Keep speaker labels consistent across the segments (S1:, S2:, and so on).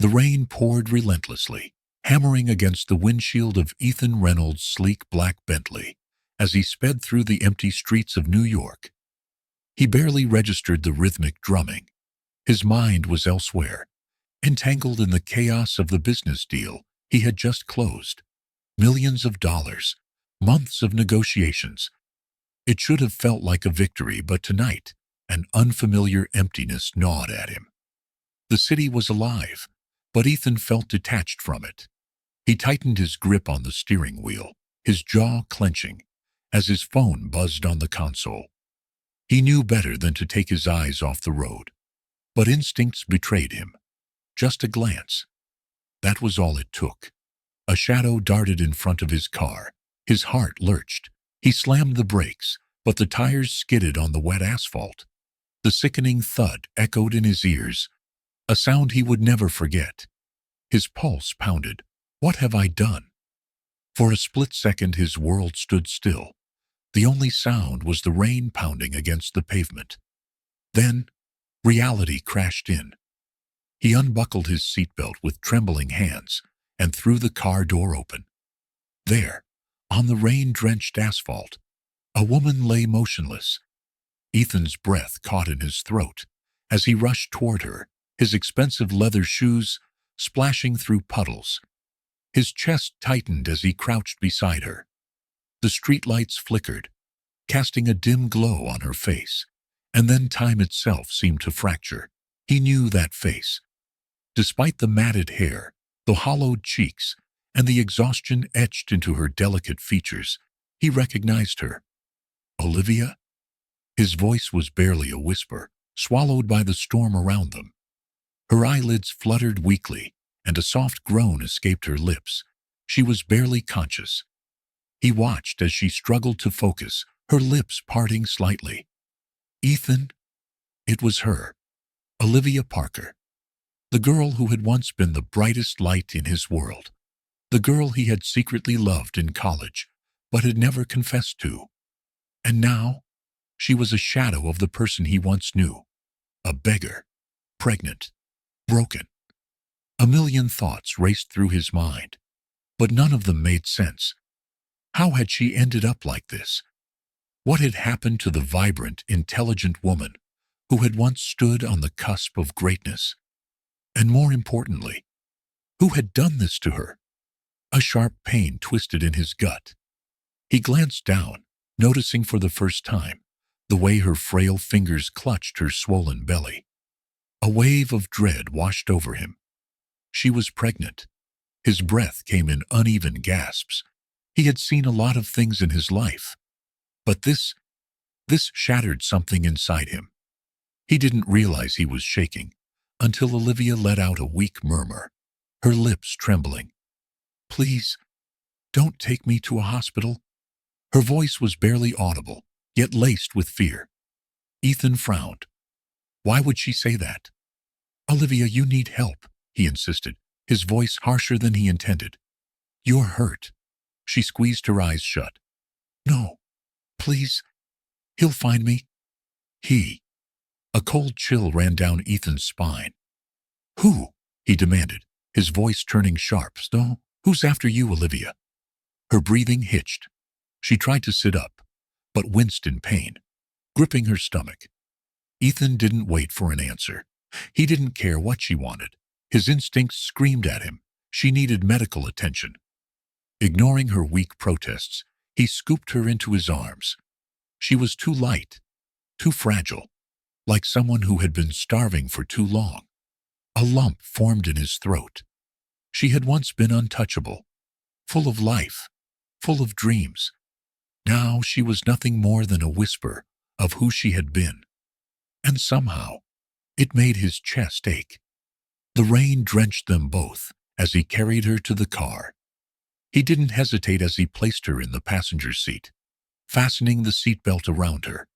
S1: The rain poured relentlessly, hammering against the windshield of Ethan Reynolds' sleek black Bentley as he sped through the empty streets of New York. He barely registered the rhythmic drumming. His mind was elsewhere, entangled in the chaos of the business deal he had just closed. Millions of dollars, months of negotiations. It should have felt like a victory, but tonight, an unfamiliar emptiness gnawed at him. The city was alive, but Ethan felt detached from it. He tightened his grip on the steering wheel, his jaw clenching, as his phone buzzed on the console. He knew better than to take his eyes off the road, but instincts betrayed him. Just a glance. That was all it took. A shadow darted in front of his car. His heart lurched. He slammed the brakes, but the tires skidded on the wet asphalt. The sickening thud echoed in his ears, a sound he would never forget. His pulse pounded. What have I done? For a split second his world stood still. The only sound was the rain pounding against the pavement. Then, reality crashed in. He unbuckled his seatbelt with trembling hands and threw the car door open. There, on the rain-drenched asphalt, a woman lay motionless. Ethan's breath caught in his throat as he rushed toward her, his expensive leather shoes splashing through puddles. His chest tightened as he crouched beside her. The streetlights flickered, casting a dim glow on her face, and then time itself seemed to fracture. He knew that face. Despite the matted hair, the hollowed cheeks, and the exhaustion etched into her delicate features, he recognized her. Olivia? His voice was barely a whisper, swallowed by the storm around them. Her eyelids fluttered weakly, and a soft groan escaped her lips. She was barely conscious. He watched as she struggled to focus, her lips parting slightly. Ethan? It was her. Olivia Parker. The girl who had once been the brightest light in his world. The girl he had secretly loved in college, but had never confessed to. And now, she was a shadow of the person he once knew. A beggar. Pregnant. Broken. A million thoughts raced through his mind, but none of them made sense. How had she ended up like this? What had happened to the vibrant, intelligent woman who had once stood on the cusp of greatness? And more importantly, who had done this to her? A sharp pain twisted in his gut. He glanced down, noticing for the first time the way her frail fingers clutched her swollen belly. A wave of dread washed over him. She was pregnant. His breath came in uneven gasps. He had seen a lot of things in his life, but this shattered something inside him. He didn't realize he was shaking until Olivia let out a weak murmur, her lips trembling. "Please, don't take me to a hospital." Her voice was barely audible, yet laced with fear. Ethan frowned. Why would she say that? "Olivia, you need help," he insisted, his voice harsher than he intended. "You're hurt." She squeezed her eyes shut. "No, please. He'll find me." He. A cold chill ran down Ethan's spine. "Who?" he demanded, his voice turning sharp. "No, who's after you, Olivia?" Her breathing hitched. She tried to sit up, but winced in pain, gripping her stomach. Ethan didn't wait for an answer. He didn't care what she wanted. His instincts screamed at him. She needed medical attention. Ignoring her weak protests, he scooped her into his arms. She was too light, too fragile, like someone who had been starving for too long. A lump formed in his throat. She had once been untouchable, full of life, full of dreams. Now she was nothing more than a whisper of who she had been. And somehow, it made his chest ache. The rain drenched them both as he carried her to the car. He didn't hesitate as he placed her in the passenger seat, fastening the seatbelt around her.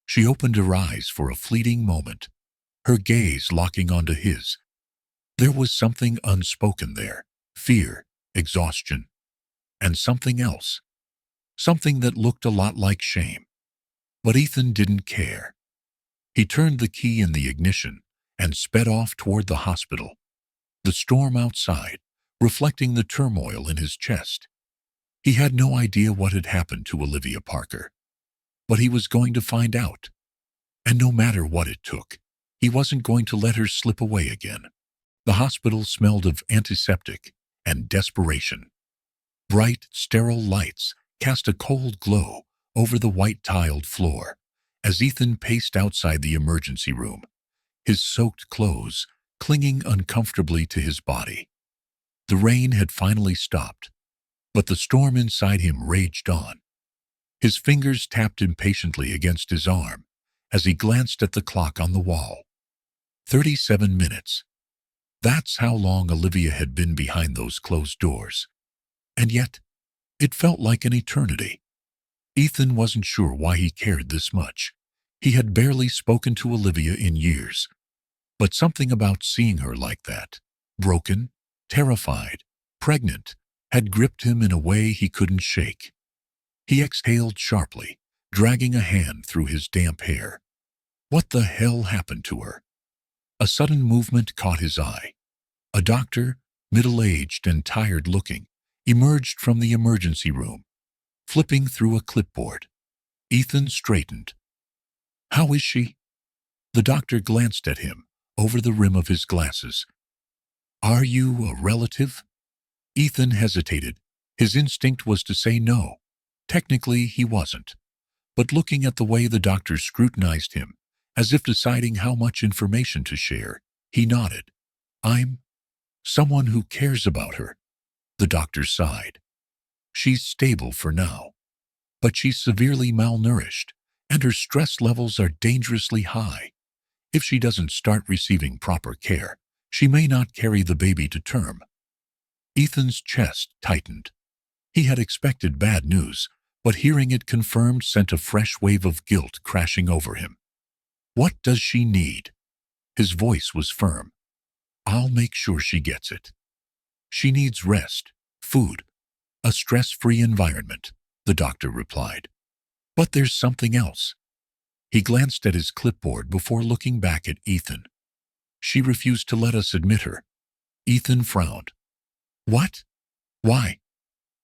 S1: She opened her eyes for a fleeting moment, her gaze locking onto his. There was something unspoken there, fear, exhaustion, and something else, something that looked a lot like shame. But Ethan didn't care. He turned the key in the ignition and sped off toward the hospital. the storm outside, reflecting the turmoil in his chest. He had no idea what had happened to Olivia Parker, but he was going to find out. And no matter what it took, he wasn't going to let her slip away again. The hospital smelled of antiseptic and desperation. Bright, sterile lights cast a cold glow over the white-tiled floor as Ethan paced outside the emergency room, his soaked clothes clinging uncomfortably to his body. The rain had finally stopped, but the storm inside him raged on. His fingers tapped impatiently against his arm as he glanced at the clock on the wall. 37 minutes. That's how long Olivia had been behind those closed doors. And yet, it felt like an eternity. Ethan wasn't sure why he cared this much. He had barely spoken to Olivia in years. But something about seeing her like that, broken, terrified, pregnant, had gripped him in a way he couldn't shake. He exhaled sharply, dragging a hand through his damp hair. What the hell happened to her? A sudden movement caught his eye. A doctor, middle-aged and tired-looking, emerged from the emergency room, flipping through a clipboard. Ethan straightened. "How is she?" The doctor glanced at him over the rim of his glasses. "Are you a relative?" Ethan hesitated. His instinct was to say no. Technically, he wasn't. But looking at the way the doctor scrutinized him, as if deciding how much information to share, he nodded. "I'm someone who cares about her." The doctor sighed. "She's stable for now, but she's severely malnourished, and her stress levels are dangerously high. If she doesn't start receiving proper care, she may not carry the baby to term." Ethan's chest tightened. He had expected bad news, but hearing it confirmed sent a fresh wave of guilt crashing over him. "What does she need?" His voice was firm. "I'll make sure she gets it. She needs rest, food, a stress-free environment," the doctor replied. "But there's something else." He glanced at his clipboard before looking back at Ethan. "She refused to let us admit her." Ethan frowned. "What? Why?"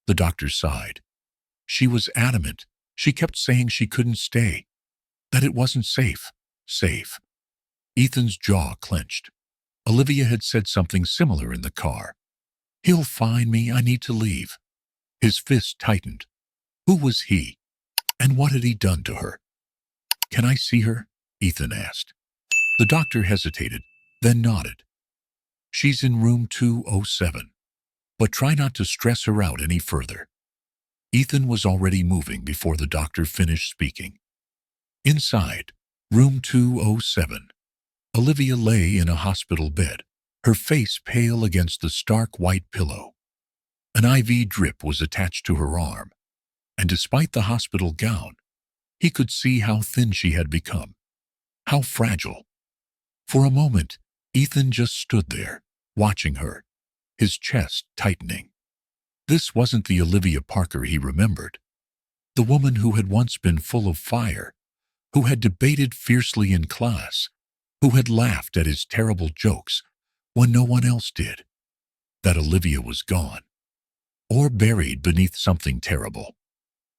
S1: The doctor sighed. "She was adamant. She kept saying she couldn't stay, that it wasn't safe." Safe. Ethan's jaw clenched. Olivia had said something similar in the car. "He'll find me. I need to leave." His fist tightened. Who was he? And what had he done to her? "Can I see her?" Ethan asked. The doctor hesitated, then nodded. "She's in room 207. But try not to stress her out any further." Ethan was already moving before the doctor finished speaking. Inside, room 207, Olivia lay in a hospital bed, her face pale against the stark white pillow. An IV drip was attached to her arm, and despite the hospital gown, he could see how thin she had become, how fragile. For a moment, Ethan just stood there, watching her, his chest tightening. This wasn't the Olivia Parker he remembered, the woman who had once been full of fire, who had debated fiercely in class, who had laughed at his terrible jokes when no one else did. That Olivia was gone, or buried beneath something terrible.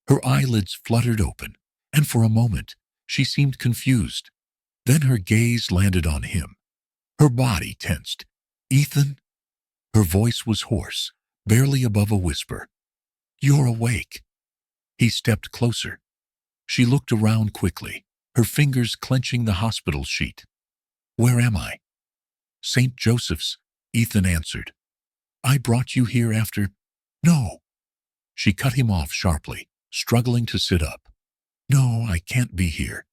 S1: Her eyelids fluttered open, and for a moment she seemed confused. Then her gaze landed on him. Her body tensed. "Ethan?" Her voice was hoarse, barely above a whisper. "You're awake." He stepped closer. She looked around quickly, her fingers clenching the hospital sheet. "Where am I?" "St. Joseph's," Ethan answered. "I brought you here after—" "No." She cut him off sharply, struggling to sit up. "No, I can't be here.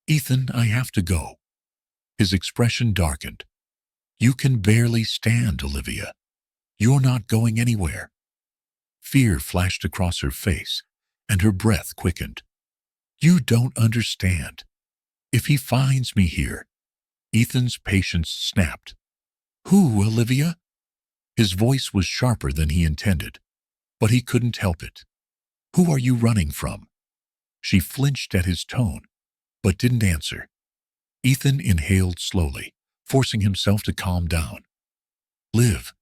S1: Ethan, I have to go." His expression darkened. "You can barely stand, Olivia. You're not going anywhere." Fear flashed across her face, and her breath quickened. "You don't understand. If he finds me here—" Ethan's patience snapped. "Who, Olivia?" His voice was sharper than he intended, but he couldn't help it. "Who are you running from?" She flinched at his tone, but didn't answer. Ethan inhaled slowly, forcing himself to calm down. Liv,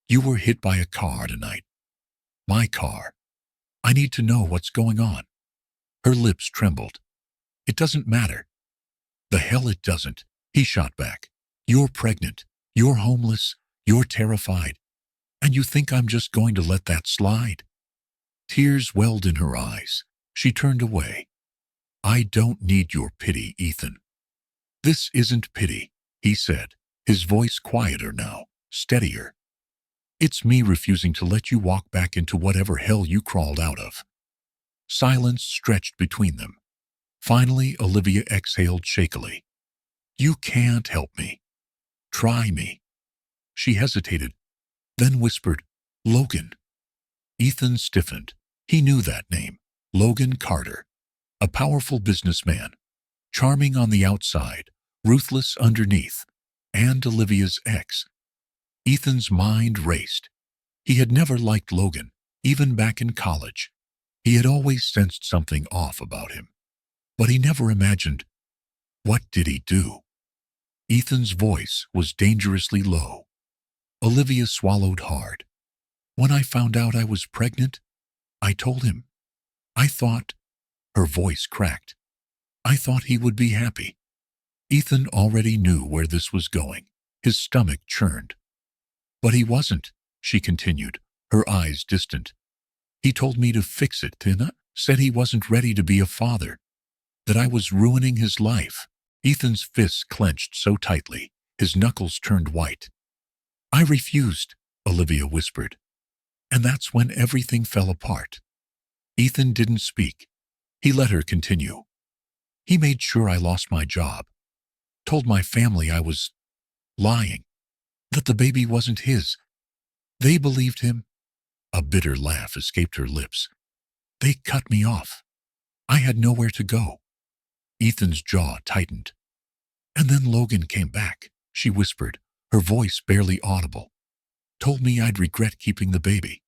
S1: you were hit by a car tonight. My car. I need to know what's going on. Her lips trembled. It doesn't matter. The hell it doesn't, he shot back. You're pregnant. You're homeless. You're terrified. And you think I'm just going to let that slide? Tears welled in her eyes. She turned away. I don't need your pity, Ethan. This isn't pity, he said, his voice quieter now, steadier. It's me refusing to let you walk back into whatever hell you crawled out of. Silence stretched between them. Finally, Olivia exhaled shakily. You can't help me. Try me. She hesitated, then whispered, Logan. Ethan stiffened. He knew that name, Logan Carter. A powerful businessman, charming on the outside, ruthless underneath, and Olivia's ex. Ethan's mind raced. He had never liked Logan, even back in college. He had always sensed something off about him. But he never imagined. What did he do? Ethan's voice was dangerously low. Olivia swallowed hard. When I found out I was pregnant, I told him. I thought, her voice cracked, I thought he would be happy. Ethan already knew where this was going. His stomach churned. But he wasn't, she continued, her eyes distant. He told me to fix it, Tina. Said he wasn't ready to be a father. That I was ruining his life. Ethan's fists clenched so tightly, his knuckles turned white. I refused, Olivia whispered. And that's when everything fell apart. Ethan didn't speak. He let her continue. He made sure I lost my job. Told my family I was lying. That the baby wasn't his. They believed him. A bitter laugh escaped her lips. They cut me off. I had nowhere to go. Ethan's jaw tightened. And then Logan came back, she whispered, her voice barely audible. Told me I'd regret keeping the baby.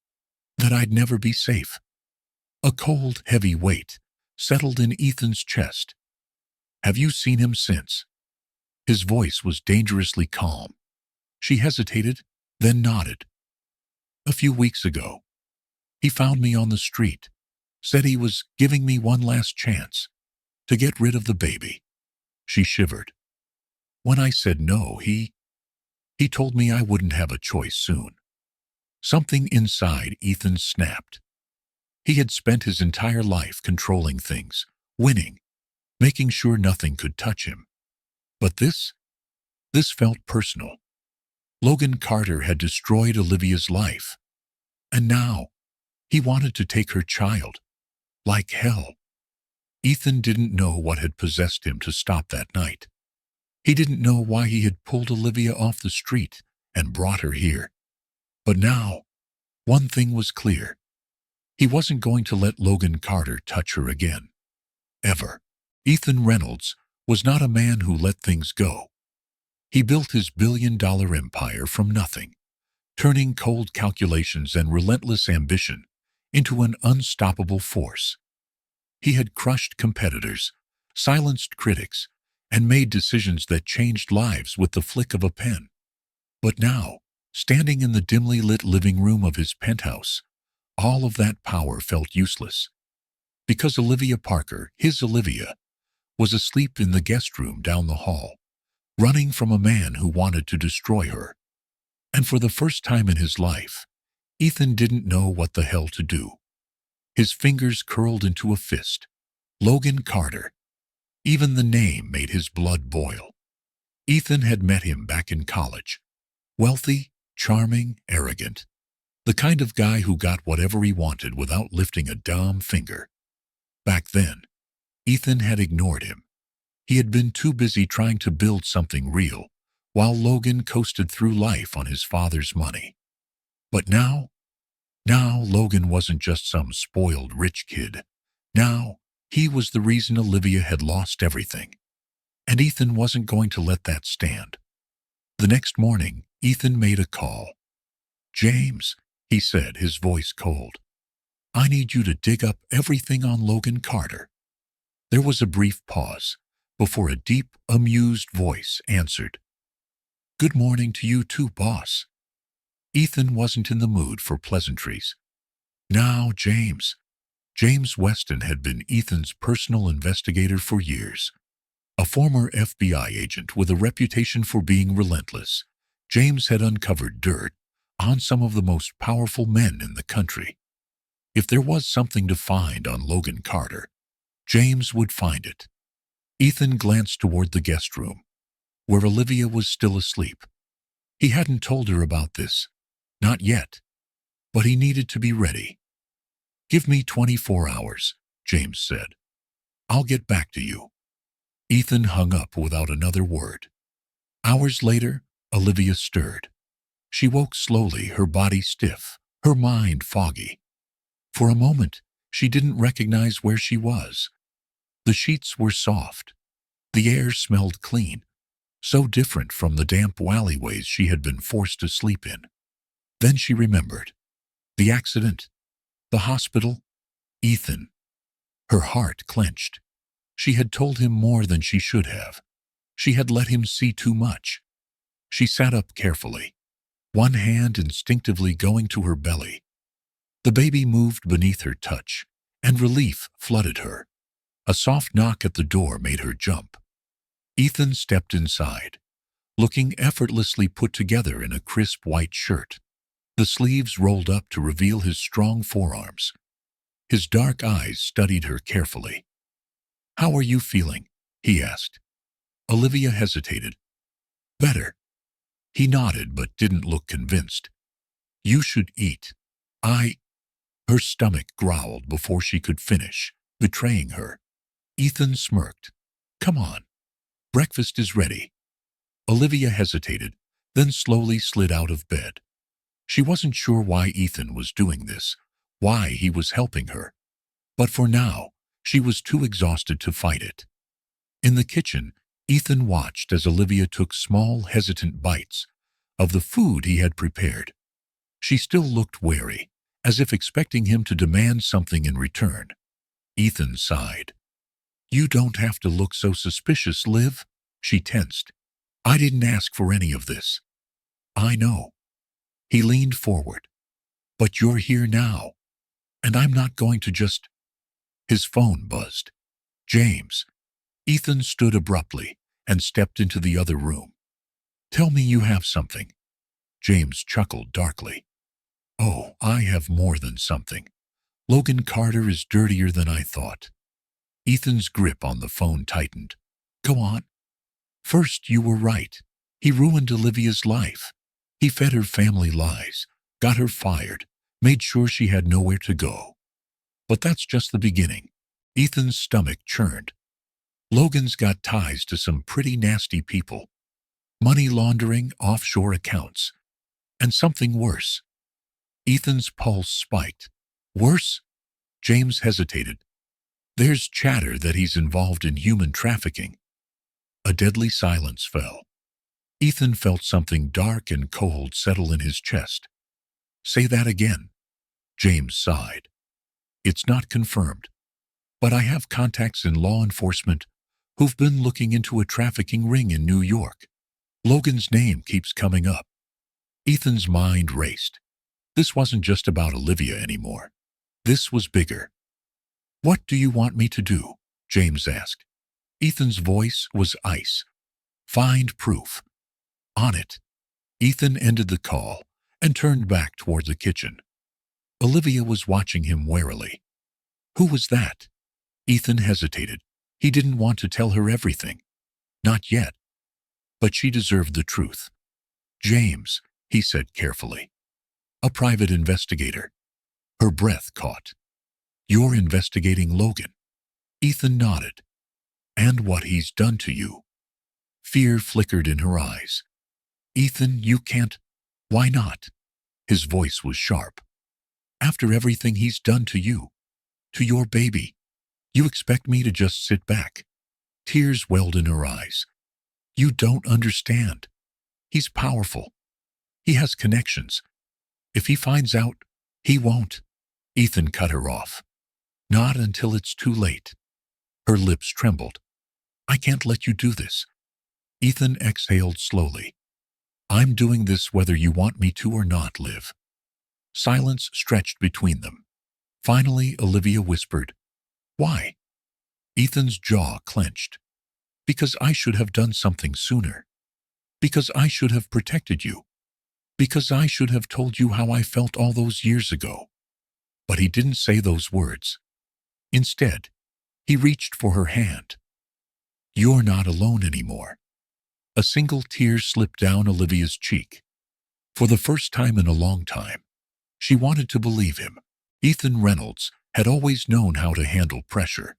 S1: That I'd never be safe. A cold, heavy weight settled in Ethan's chest. Have you seen him since? His voice was dangerously calm. She hesitated, then nodded. A few weeks ago. He found me on the street. Said he was giving me one last chance. To get rid of the baby. She shivered. When I said no, he told me I wouldn't have a choice soon. Something inside Ethan snapped. He had spent his entire life controlling things, winning, making sure nothing could touch him. But this felt personal. Logan Carter had destroyed Olivia's life. And now, he wanted to take her child. Like hell. Ethan didn't know what had possessed him to stop that night. He didn't know why he had pulled Olivia off the street and brought her here. But now, one thing was clear. He wasn't going to let Logan Carter touch her again. Ever. Ethan Reynolds was not a man who let things go. He built his billion-dollar empire from nothing, turning cold calculations and relentless ambition into an unstoppable force. He had crushed competitors, silenced critics, and made decisions that changed lives with the flick of a pen. But now, standing in the dimly lit living room of his penthouse, all of that power felt useless. Because Olivia Parker, his Olivia, was asleep in the guest room down the hall, running from a man who wanted to destroy her. And for the first time in his life, Ethan didn't know what the hell to do. His fingers curled into a fist. Logan Carter. Even the name made his blood boil. Ethan had met him back in college. Wealthy, charming, arrogant. The kind of guy who got whatever he wanted without lifting a dumb finger. Back then, Ethan had ignored him. He had been too busy trying to build something real, while Logan coasted through life on his father's money. But now Logan wasn't just some spoiled rich kid. Now, he was the reason Olivia had lost everything. And Ethan wasn't going to let that stand. The next morning, Ethan made a call. James, he said, his voice cold. I need you to dig up everything on Logan Carter. There was a brief pause before a deep, amused voice answered. Good morning to you too, boss. Ethan wasn't in the mood for pleasantries. Now, James Weston had been Ethan's personal investigator for years. A former FBI agent with a reputation for being relentless, James had uncovered dirt on some of the most powerful men in the country. If there was something to find on Logan Carter, James would find it. Ethan glanced toward the guest room, where Olivia was still asleep. He hadn't told her about this. Not yet. But he needed to be ready. "Give me 24 hours, James said. "I'll get back to you." Ethan hung up without another word. Hours later, Olivia stirred. She woke slowly, her body stiff, her mind foggy. For a moment, she didn't recognize where she was. The sheets were soft. The air smelled clean, so different from the damp alleyways she had been forced to sleep in. Then she remembered. The accident. The hospital. Ethan. Her heart clenched. She had told him more than she should have. She had let him see too much. She sat up carefully, one hand instinctively going to her belly. The baby moved beneath her touch, and relief flooded her. A soft knock at the door made her jump. Ethan stepped inside, looking effortlessly put together in a crisp white shirt. The sleeves rolled up to reveal his strong forearms. His dark eyes studied her carefully. "How are you feeling?" he asked. Olivia hesitated. "Better." He nodded but didn't look convinced. "You should eat." Her stomach growled before she could finish, betraying her. Ethan smirked. "Come on. Breakfast is ready." Olivia hesitated, then slowly slid out of bed. She wasn't sure why Ethan was doing this, why he was helping her. But for now, she was too exhausted to fight it. In the kitchen, Ethan watched as Olivia took small, hesitant bites of the food he had prepared. She still looked wary, as if expecting him to demand something in return. Ethan sighed. "You don't have to look so suspicious, Liv." She tensed. "I didn't ask for any of this." "I know." He leaned forward. "But you're here now, and I'm not going to just—" His phone buzzed. "James." Ethan stood abruptly and stepped into the other room. "Tell me you have something." James chuckled darkly. "Oh, I have more than something. Logan Carter is dirtier than I thought." Ethan's grip on the phone tightened. "Go on." "First, you were right. He ruined Olivia's life. He fed her family lies, got her fired, made sure she had nowhere to go. But that's just the beginning." Ethan's stomach churned. "Logan's got ties to some pretty nasty people. Money laundering, offshore accounts, and something worse." Ethan's pulse spiked. "Worse?" James hesitated. "There's chatter that he's involved in human trafficking." A deadly silence fell. Ethan felt something dark and cold settle in his chest. "Say that again." James sighed. "It's not confirmed, but I have contacts in law enforcement who've been looking into a trafficking ring in New York. Logan's name keeps coming up." Ethan's mind raced. This wasn't just about Olivia anymore. This was bigger. "What do you want me to do?" James asked. Ethan's voice was ice. "Find proof." "On it." Ethan ended the call and turned back toward the kitchen. Olivia was watching him warily. "Who was that?" Ethan hesitated. He didn't want to tell her everything. Not yet. But she deserved the truth. "James," he said carefully. "A private investigator." Her breath caught. "You're investigating Logan." Ethan nodded. "And what he's done to you." Fear flickered in her eyes. "Ethan, you can't." "Why not?" His voice was sharp. "After everything he's done to you, to your baby, you expect me to just sit back?" Tears welled in her eyes. "You don't understand. He's powerful. He has connections. If he finds out, he won't." Ethan cut her off. "Not until it's too late." Her lips trembled. "I can't let you do this." Ethan exhaled slowly. I'm doing this whether you want me to or not, Liv. Silence stretched between them. Finally, Olivia whispered, "Why?" Ethan's jaw clenched. "Because I should have done something sooner. Because I should have protected you. Because I should have told you how I felt all those years ago." But he didn't say those words. Instead, he reached for her hand. "You're not alone anymore." A single tear slipped down Olivia's cheek. For the first time in a long time, she wanted to believe him. Ethan Reynolds had always known how to handle pressure.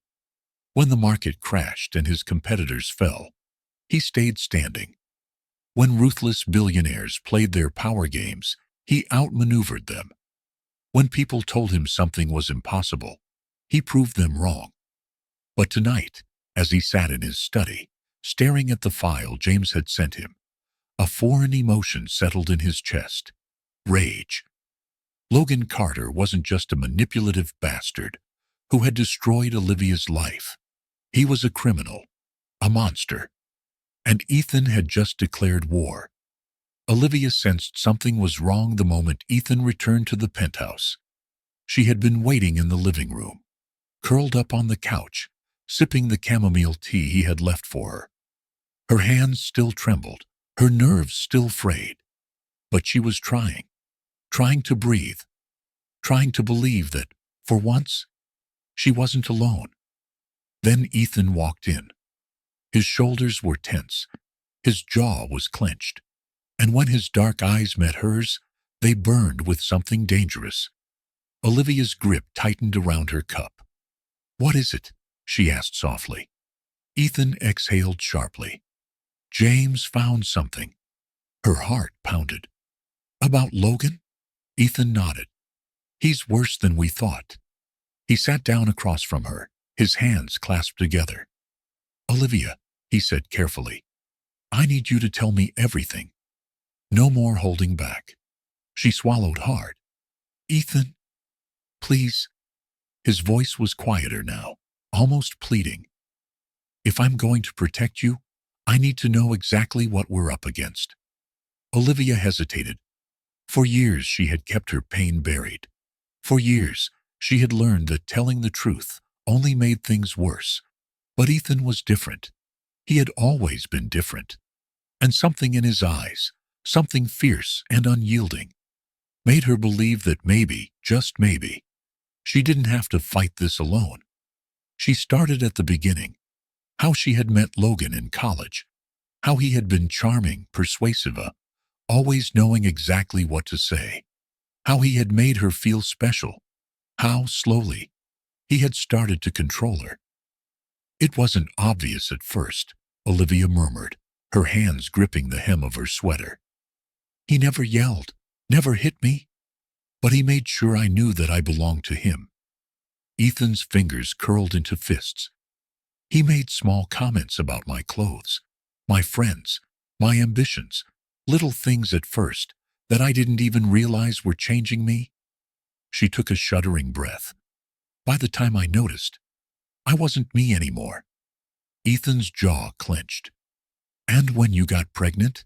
S1: When the market crashed and his competitors fell, he stayed standing. When ruthless billionaires played their power games, he outmaneuvered them. When people told him something was impossible, he proved them wrong. But tonight, as he sat in his study, staring at the file James had sent him, a foreign emotion settled in his chest. Rage. Logan Carter wasn't just a manipulative bastard who had destroyed Olivia's life. He was a criminal, a monster. And Ethan had just declared war. Olivia sensed something was wrong the moment Ethan returned to the penthouse. She had been waiting in the living room, curled up on the couch, sipping the chamomile tea he had left for her. Her hands still trembled, her nerves still frayed. But she was trying to breathe, trying to believe that, for once, she wasn't alone. Then Ethan walked in. His shoulders were tense, his jaw was clenched, and when his dark eyes met hers, they burned with something dangerous. Olivia's grip tightened around her cup. "What is it?" she asked softly. Ethan exhaled sharply. "James found something." Her heart pounded. "About Logan?" Ethan nodded. "He's worse than we thought." He sat down across from her, his hands clasped together. "Olivia," he said carefully, "I need you to tell me everything. No more holding back." She swallowed hard. "Ethan, please." His voice was quieter now, almost pleading. "If I'm going to protect you, I need to know exactly what we're up against." Olivia hesitated. For years she had kept her pain buried. For years she had learned that telling the truth only made things worse. But Ethan was different. He had always been different. And something in his eyes, something fierce and unyielding, made her believe that maybe, just maybe, she didn't have to fight this alone. She started at the beginning, how she had met Logan in college, how he had been charming, persuasive, always knowing exactly what to say, how he had made her feel special, how, slowly, he had started to control her. "It wasn't obvious at first," Olivia murmured, her hands gripping the hem of her sweater. "He never yelled, never hit me, but he made sure I knew that I belonged to him." Ethan's fingers curled into fists. "He made small comments about my clothes, my friends, my ambitions, little things at first that I didn't even realize were changing me." She took a shuddering breath. "By the time I noticed, I wasn't me anymore." Ethan's jaw clenched. "And when you got pregnant?"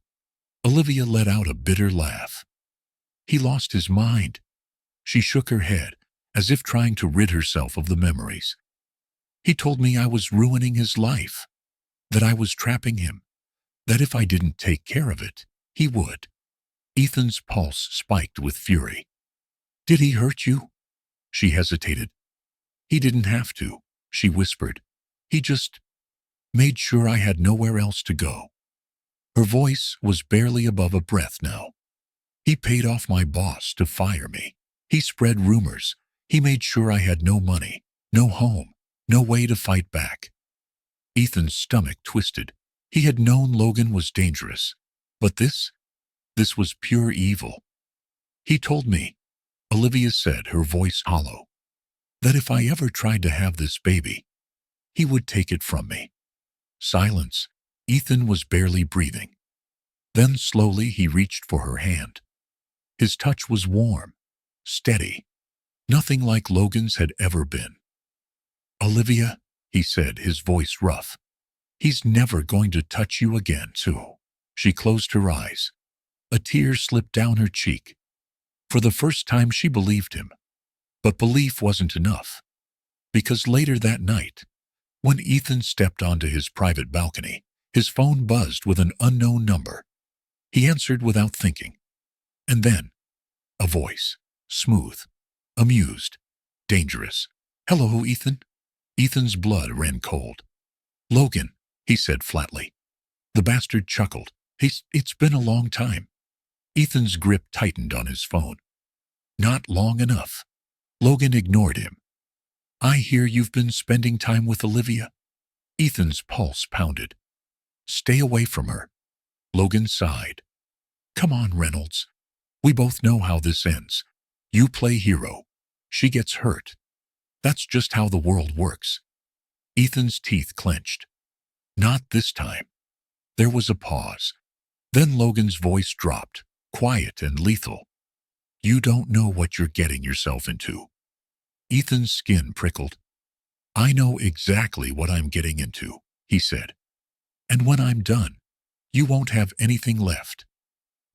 S1: Olivia let out a bitter laugh. "He lost his mind." She shook her head, as if trying to rid herself of the memories. "He told me I was ruining his life, that I was trapping him, that if I didn't take care of it, he would." Ethan's pulse spiked with fury. "Did he hurt you?" She hesitated. "He didn't have to," she whispered. "He just made sure I had nowhere else to go." Her voice was barely above a breath now. "He paid off my boss to fire me. He spread rumors. He made sure I had no money, no home, no way to fight back." Ethan's stomach twisted. He had known Logan was dangerous. But this was pure evil. "He told me," Olivia said, her voice hollow, "that if I ever tried to have this baby, he would take it from me." Silence. Ethan was barely breathing. Then slowly he reached for her hand. His touch was warm, steady, nothing like Logan's had ever been. "Olivia," he said, his voice rough, "he's never going to touch you again, too." She closed her eyes. A tear slipped down her cheek. For the first time she believed him. But belief wasn't enough. Because later that night, when Ethan stepped onto his private balcony, his phone buzzed with an unknown number. He answered without thinking. And then, a voice, smooth, amused, dangerous. "Hello, Ethan." Ethan's blood ran cold. "Logan," he said flatly. The bastard chuckled. It's been a long time." Ethan's grip tightened on his phone. "Not long enough." Logan ignored him. "I hear you've been spending time with Olivia." Ethan's pulse pounded. "Stay away from her." Logan sighed. "Come on, Reynolds. We both know how this ends. You play hero. She gets hurt. That's just how the world works." Ethan's teeth clenched. "Not this time." There was a pause. Then Logan's voice dropped, quiet and lethal. "You don't know what you're getting yourself into." Ethan's skin prickled. "I know exactly what I'm getting into," he said. "And when I'm done, you won't have anything left."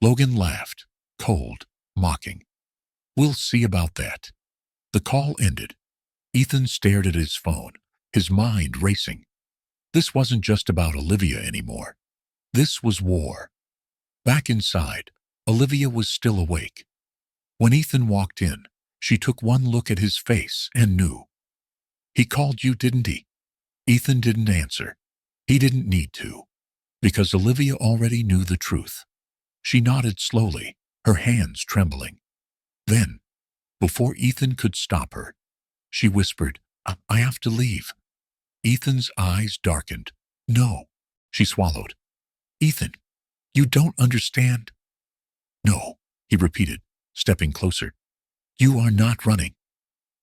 S1: Logan laughed, cold, mocking. "We'll see about that." The call ended. Ethan stared at his phone, his mind racing. This wasn't just about Olivia anymore. This was war. Back inside, Olivia was still awake. When Ethan walked in, she took one look at his face and knew. "He called you, didn't he?" Ethan didn't answer. He didn't need to, because Olivia already knew the truth. She nodded slowly, her hands trembling. Then, before Ethan could stop her, she whispered, I have to leave." Ethan's eyes darkened. "No," she swallowed. "Ethan, you don't understand." "No," he repeated, stepping closer. "You are not running.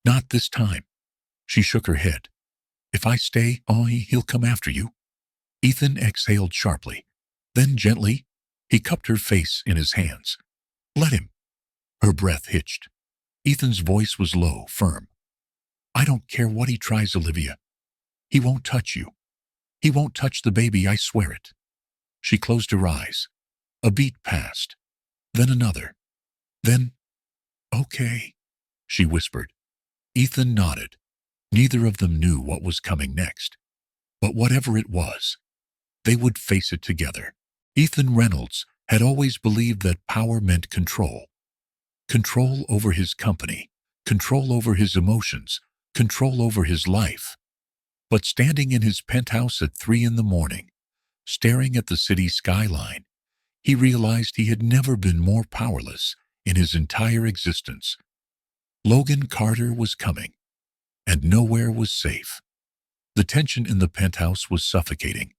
S1: Not this time." She shook her head. "If I stay, he'll come after you." Ethan exhaled sharply. Then gently, he cupped her face in his hands. "Let him." Her breath hitched. Ethan's voice was low, firm. "I don't care what he tries, Olivia. He won't touch you. He won't touch the baby, I swear it." She closed her eyes. A beat passed. Then another. Then, "Okay," she whispered. Ethan nodded. Neither of them knew what was coming next. But whatever it was, they would face it together. Ethan Reynolds had always believed that power meant control. Control over his company, control over his emotions, control over his life. But standing in his penthouse at 3 a.m, staring at the city skyline, he realized he had never been more powerless in his entire existence. Logan Carter was coming, and nowhere was safe. The tension in the penthouse was suffocating.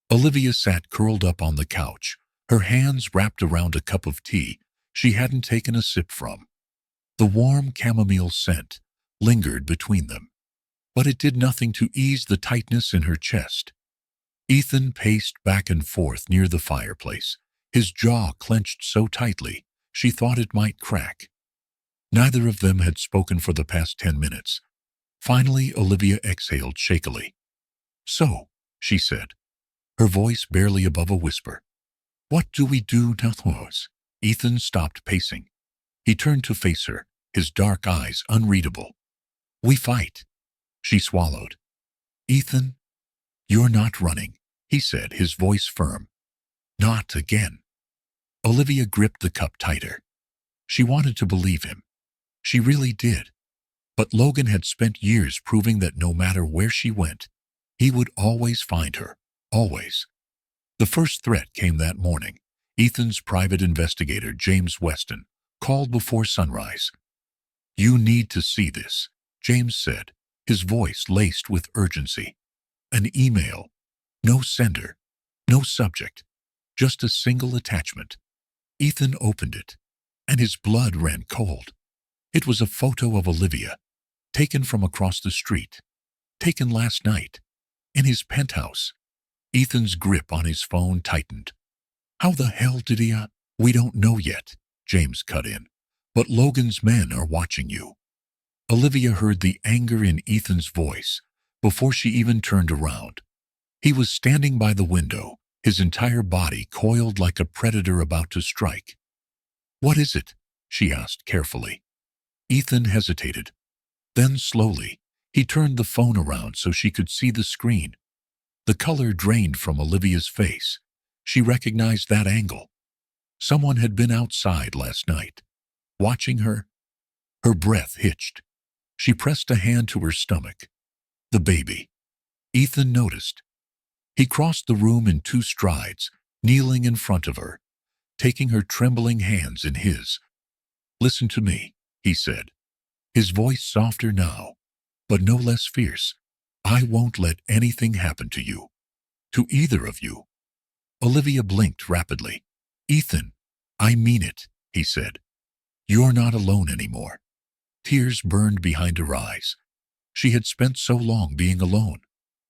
S1: Olivia sat curled up on the couch, her hands wrapped around a cup of tea she hadn't taken a sip from. The warm chamomile scent lingered between them, but it did nothing to ease the tightness in her chest. Ethan paced back and forth near the fireplace, his jaw clenched so tightly she thought it might crack. Neither of them had spoken for the past 10 minutes. Finally, Olivia exhaled shakily. "So," she said, her voice barely above a whisper, "what do we do now?" Ethan stopped pacing. He turned to face her, his dark eyes unreadable. "We fight." She swallowed. "Ethan, you're not running," he said, his voice firm. "Not again." Olivia gripped the cup tighter. She wanted to believe him. She really did. But Logan had spent years proving that no matter where she went, he would always find her. Always. The first threat came that morning. Ethan's private investigator, James Weston, called before sunrise. "You need to see this," James said, his voice laced with urgency. An email. No sender. No subject. Just a single attachment. Ethan opened it, and his blood ran cold. It was a photo of Olivia, taken from across the street, taken last night, in his penthouse. Ethan's grip on his phone tightened. "How the hell did he, We don't know yet," James cut in. "But Logan's men are watching you." Olivia heard the anger in Ethan's voice before she even turned around. He was standing by the window, his entire body coiled like a predator about to strike. "What is it?" she asked carefully. Ethan hesitated. Then slowly, he turned the phone around so she could see the screen. The color drained from Olivia's face. She recognized that angle. Someone had been outside last night, watching her. Her breath hitched. She pressed a hand to her stomach. The baby. Ethan noticed. He crossed the room in 2 strides, kneeling in front of her, taking her trembling hands in his. "Listen to me," he said, his voice softer now, but no less fierce. "I won't let anything happen to you. To either of you." Olivia blinked rapidly. "Ethan, I mean it," he said. "You're not alone anymore." Tears burned behind her eyes. She had spent so long being alone,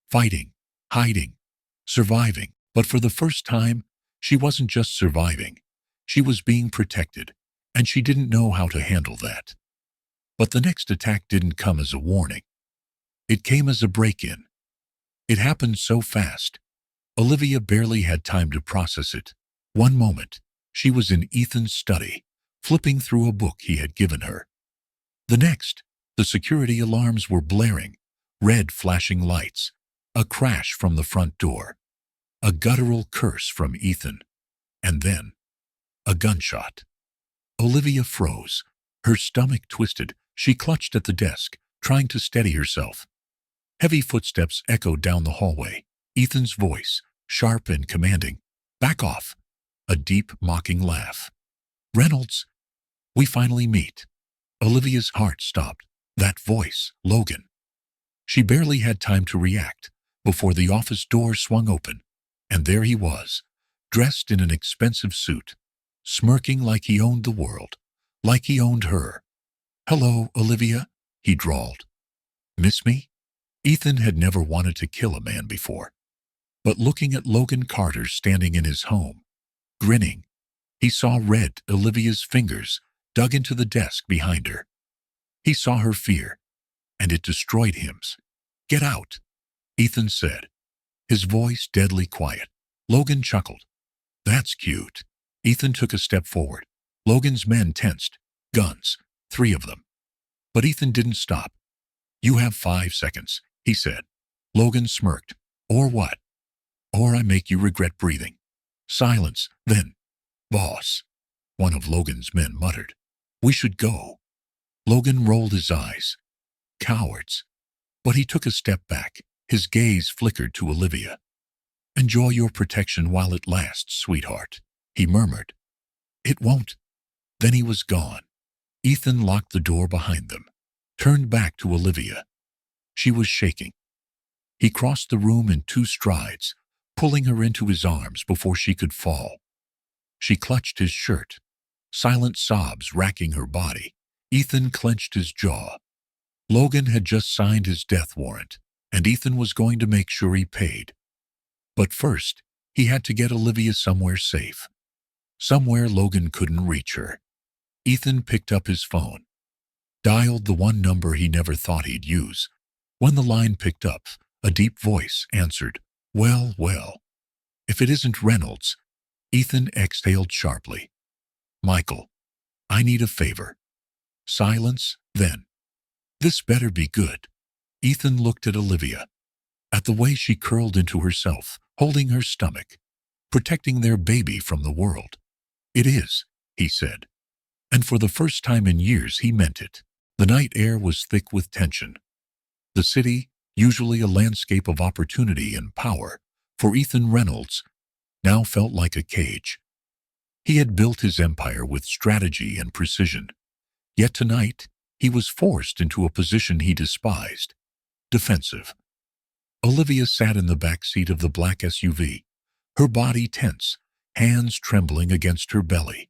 S1: fighting, hiding, surviving, but for the first time, she wasn't just surviving. She was being protected, and she didn't know how to handle that. But the next attack didn't come as a warning. It came as a break-in. It happened so fast, Olivia barely had time to process it. One moment, she was in Ethan's study, flipping through a book he had given her. The next, the security alarms were blaring, red flashing lights, a crash from the front door, a guttural curse from Ethan, and then a gunshot. Olivia froze. Her stomach twisted. She clutched at the desk, trying to steady herself. Heavy footsteps echoed down the hallway. Ethan's voice, sharp and commanding. "Back off." A deep, mocking laugh. "Reynolds, we finally meet." Olivia's heart stopped. That voice, Logan. She barely had time to react before the office door swung open, and there he was, dressed in an expensive suit, smirking like he owned the world, like he owned her. "Hello, Olivia," he drawled. "Miss me?" Ethan had never wanted to kill a man before. But looking at Logan Carter standing in his home, grinning, he saw red Olivia's fingers dug into the desk behind her. He saw her fear, and it destroyed him. "Get out," Ethan said, his voice deadly quiet. Logan chuckled. "That's cute." Ethan took a step forward. Logan's men tensed. Guns, 3 of them. But Ethan didn't stop. "You have 5 seconds, he said. Logan smirked. "Or what?" "Or I make you regret breathing." Silence, then, "Boss," one of Logan's men muttered. "We should go." Logan rolled his eyes. Cowards. But he took a step back. His gaze flickered to Olivia. "Enjoy your protection while it lasts, sweetheart," he murmured. "It won't." Then he was gone. Ethan locked the door behind them, turned back to Olivia. She was shaking. He crossed the room in 2 strides, pulling her into his arms before she could fall. She clutched his shirt, silent sobs racking her body. Ethan clenched his jaw. Logan had just signed his death warrant, and Ethan was going to make sure he paid. But first, he had to get Olivia somewhere safe. Somewhere Logan couldn't reach her. Ethan picked up his phone, dialed the one number he never thought he'd use. When the line picked up, a deep voice answered. Well, well. If it isn't Reynolds." Ethan exhaled sharply. "Michael, I need a favor." Silence, then. "This better be good." Ethan looked at Olivia, at the way she curled into herself, holding her stomach, protecting their baby from the world. "It is," he said. And for the first time in years he meant it. The night air was thick with tension. The city, usually a landscape of opportunity and power, for Ethan Reynolds, now felt like a cage. He had built his empire with strategy and precision. Yet tonight, he was forced into a position he despised, defensive. Olivia sat in the back seat of the black SUV, her body tense, hands trembling against her belly.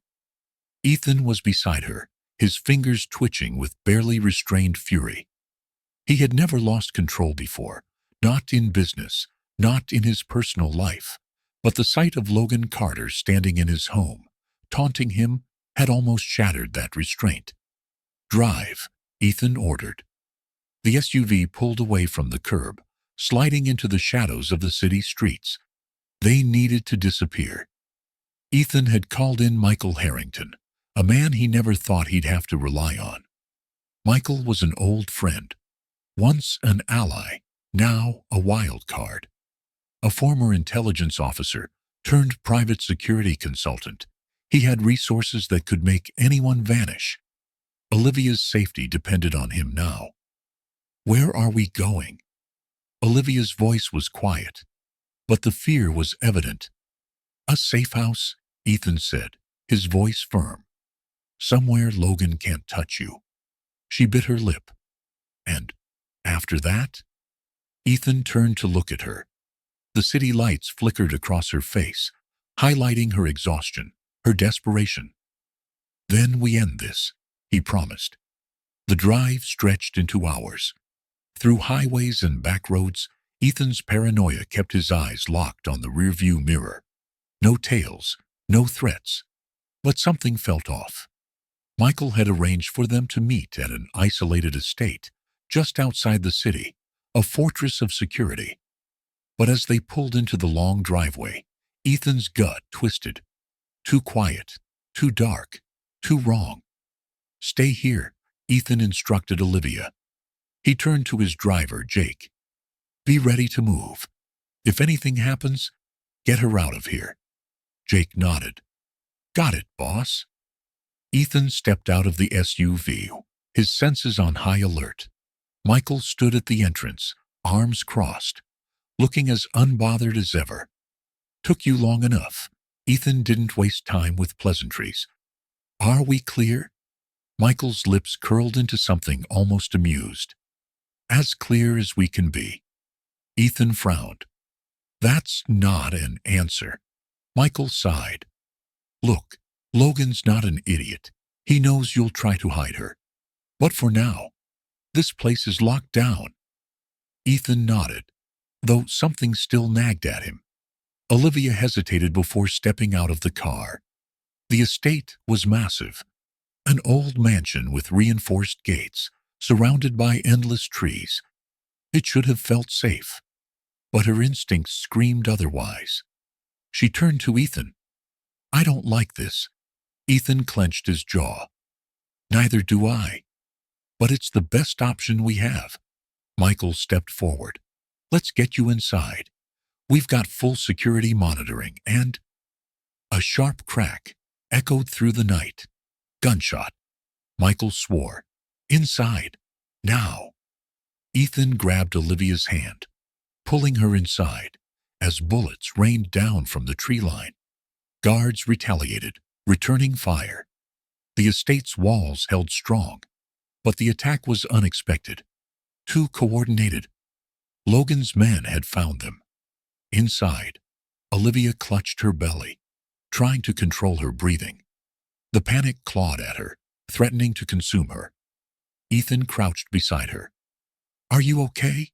S1: Ethan was beside her, his fingers twitching with barely restrained fury. He had never lost control before, not in business, not in his personal life, but the sight of Logan Carter standing in his home, taunting him, had almost shattered that restraint. "Drive," Ethan ordered. The SUV pulled away from the curb, sliding into the shadows of the city streets. They needed to disappear. Ethan had called in Michael Harrington, a man he never thought he'd have to rely on. Michael was an old friend, once an ally, now a wild card. A former intelligence officer turned private security consultant, he had resources that could make anyone vanish. Olivia's safety depended on him now. Where are we going? Olivia's voice was quiet, but the fear was evident. A safe house, Ethan said, his voice firm. Somewhere Logan can't touch you. She bit her lip. And after that? Ethan turned to look at her. The city lights flickered across her face, highlighting her exhaustion, her desperation. Then we end this, he promised. The drive stretched into hours. Through highways and back roads, Ethan's paranoia kept his eyes locked on the rearview mirror. No tales, no threats. But something felt off. Michael had arranged for them to meet at an isolated estate, just outside the city, a fortress of security. But as they pulled into the long driveway, Ethan's gut twisted. Too quiet, too dark, too wrong. Stay here, Ethan instructed Olivia. He turned to his driver, Jake. Be ready to move. If anything happens, get her out of here. Jake nodded. Got it, boss. Ethan stepped out of the SUV, his senses on high alert. Michael stood at the entrance, arms crossed, looking as unbothered as ever. Took you long enough. Ethan didn't waste time with pleasantries. Are we clear? Michael's lips curled into something almost amused. As clear as we can be. Ethan frowned. That's not an answer. Michael sighed. Look, Logan's not an idiot. He knows you'll try to hide her. But for now, this place is locked down. Ethan nodded, though something still nagged at him. Olivia hesitated before stepping out of the car. The estate was massive. An old mansion with reinforced gates, surrounded by endless trees. It should have felt safe. But her instincts screamed otherwise. She turned to Ethan. I don't like this. Ethan clenched his jaw. Neither do I. But it's the best option we have. Michael stepped forward. Let's get you inside. We've got full security monitoring and... A sharp crack echoed through the night. Gunshot. Michael swore. Inside. Now. Ethan grabbed Olivia's hand, pulling her inside, as bullets rained down from the tree line. Guards retaliated, returning fire. The estate's walls held strong, but the attack was unexpected, too coordinated. Logan's men had found them. Inside, Olivia clutched her belly, trying to control her breathing. The panic clawed at her, threatening to consume her. Ethan crouched beside her. Are you okay?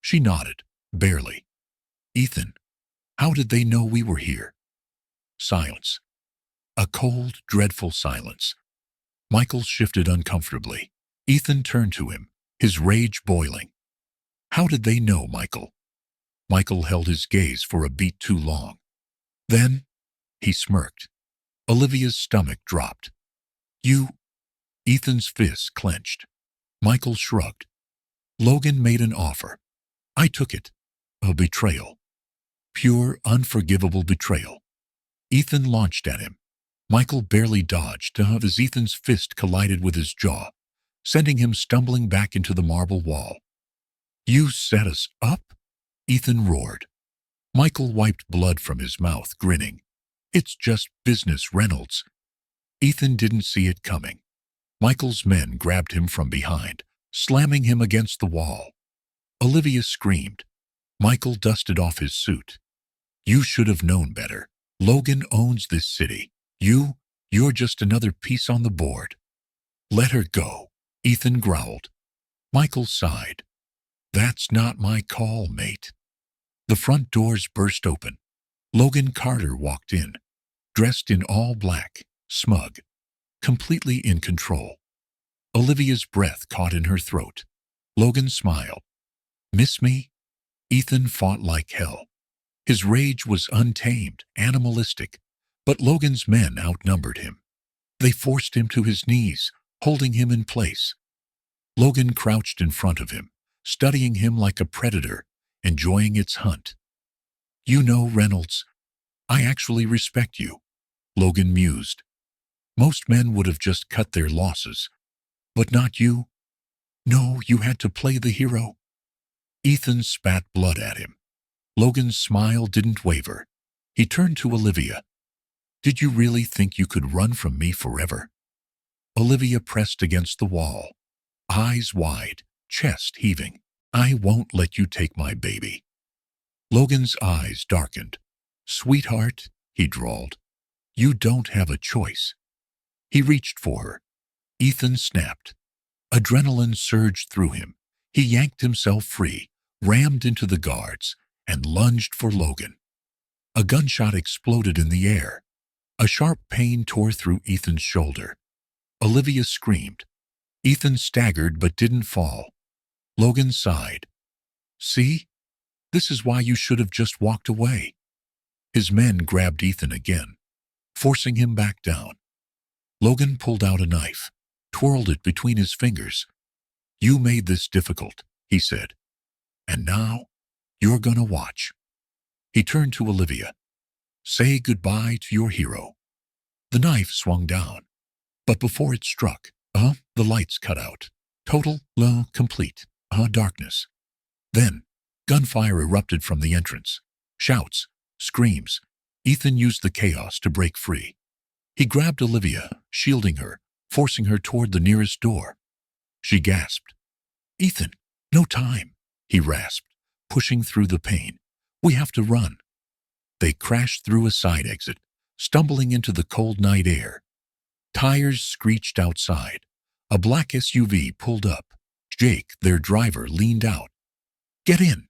S1: She nodded, barely. Ethan, how did they know we were here? Silence. A cold, dreadful silence. Michael shifted uncomfortably. Ethan turned to him, his rage boiling. How did they know, Michael? Michael held his gaze for a beat too long. Then, he smirked. Olivia's stomach dropped. You... Ethan's fists clenched. Michael shrugged. Logan made an offer. I took it. A betrayal. Pure, unforgivable betrayal. Ethan launched at him. Michael barely dodged as Ethan's fist collided with his jaw, sending him stumbling back into the marble wall. You set us up? Ethan roared. Michael wiped blood from his mouth, grinning. It's just business, Reynolds. Ethan didn't see it coming. Michael's men grabbed him from behind, slamming him against the wall. Olivia screamed. Michael dusted off his suit. You should have known better. Logan owns this city. You're just another piece on the board. Let her go, Ethan growled. Michael sighed. That's not my call, mate. The front doors burst open. Logan Carter walked in, dressed in all black, smug, completely in control. Olivia's breath caught in her throat. Logan smiled. Miss me? Ethan fought like hell. His rage was untamed, animalistic, but Logan's men outnumbered him. They forced him to his knees, holding him in place. Logan crouched in front of him, studying him like a predator, enjoying its hunt. "You know, Reynolds, I actually respect you," Logan mused. "Most men would have just cut their losses. But not you. No, you had to play the hero." Ethan spat blood at him. Logan's smile didn't waver. He turned to Olivia. "Did you really think you could run from me forever?" Olivia pressed against the wall, eyes wide, chest heaving. "I won't let you take my baby." Logan's eyes darkened. "Sweetheart," he drawled, "you don't have a choice." He reached for her. Ethan snapped. Adrenaline surged through him. He yanked himself free, rammed into the guards, and lunged for Logan. A gunshot exploded in the air. A sharp pain tore through Ethan's shoulder. Olivia screamed. Ethan staggered but didn't fall. Logan sighed. "See? This is why you should have just walked away." His men grabbed Ethan again, forcing him back down. Logan pulled out a knife, twirled it between his fingers. "You made this difficult," he said. "And now, you're gonna watch." He turned to Olivia. "Say goodbye to your hero." The knife swung down, but before it struck, the lights cut out. Total, complete, darkness. Then, gunfire erupted from the entrance. Shouts, screams. Ethan used the chaos to break free. He grabbed Olivia, shielding her, forcing her toward the nearest door. She gasped. "Ethan, no time," he rasped, pushing through the pain. "We have to run." They crashed through a side exit, stumbling into the cold night air. Tires screeched outside. A black SUV pulled up. Jake, their driver, leaned out. "Get in."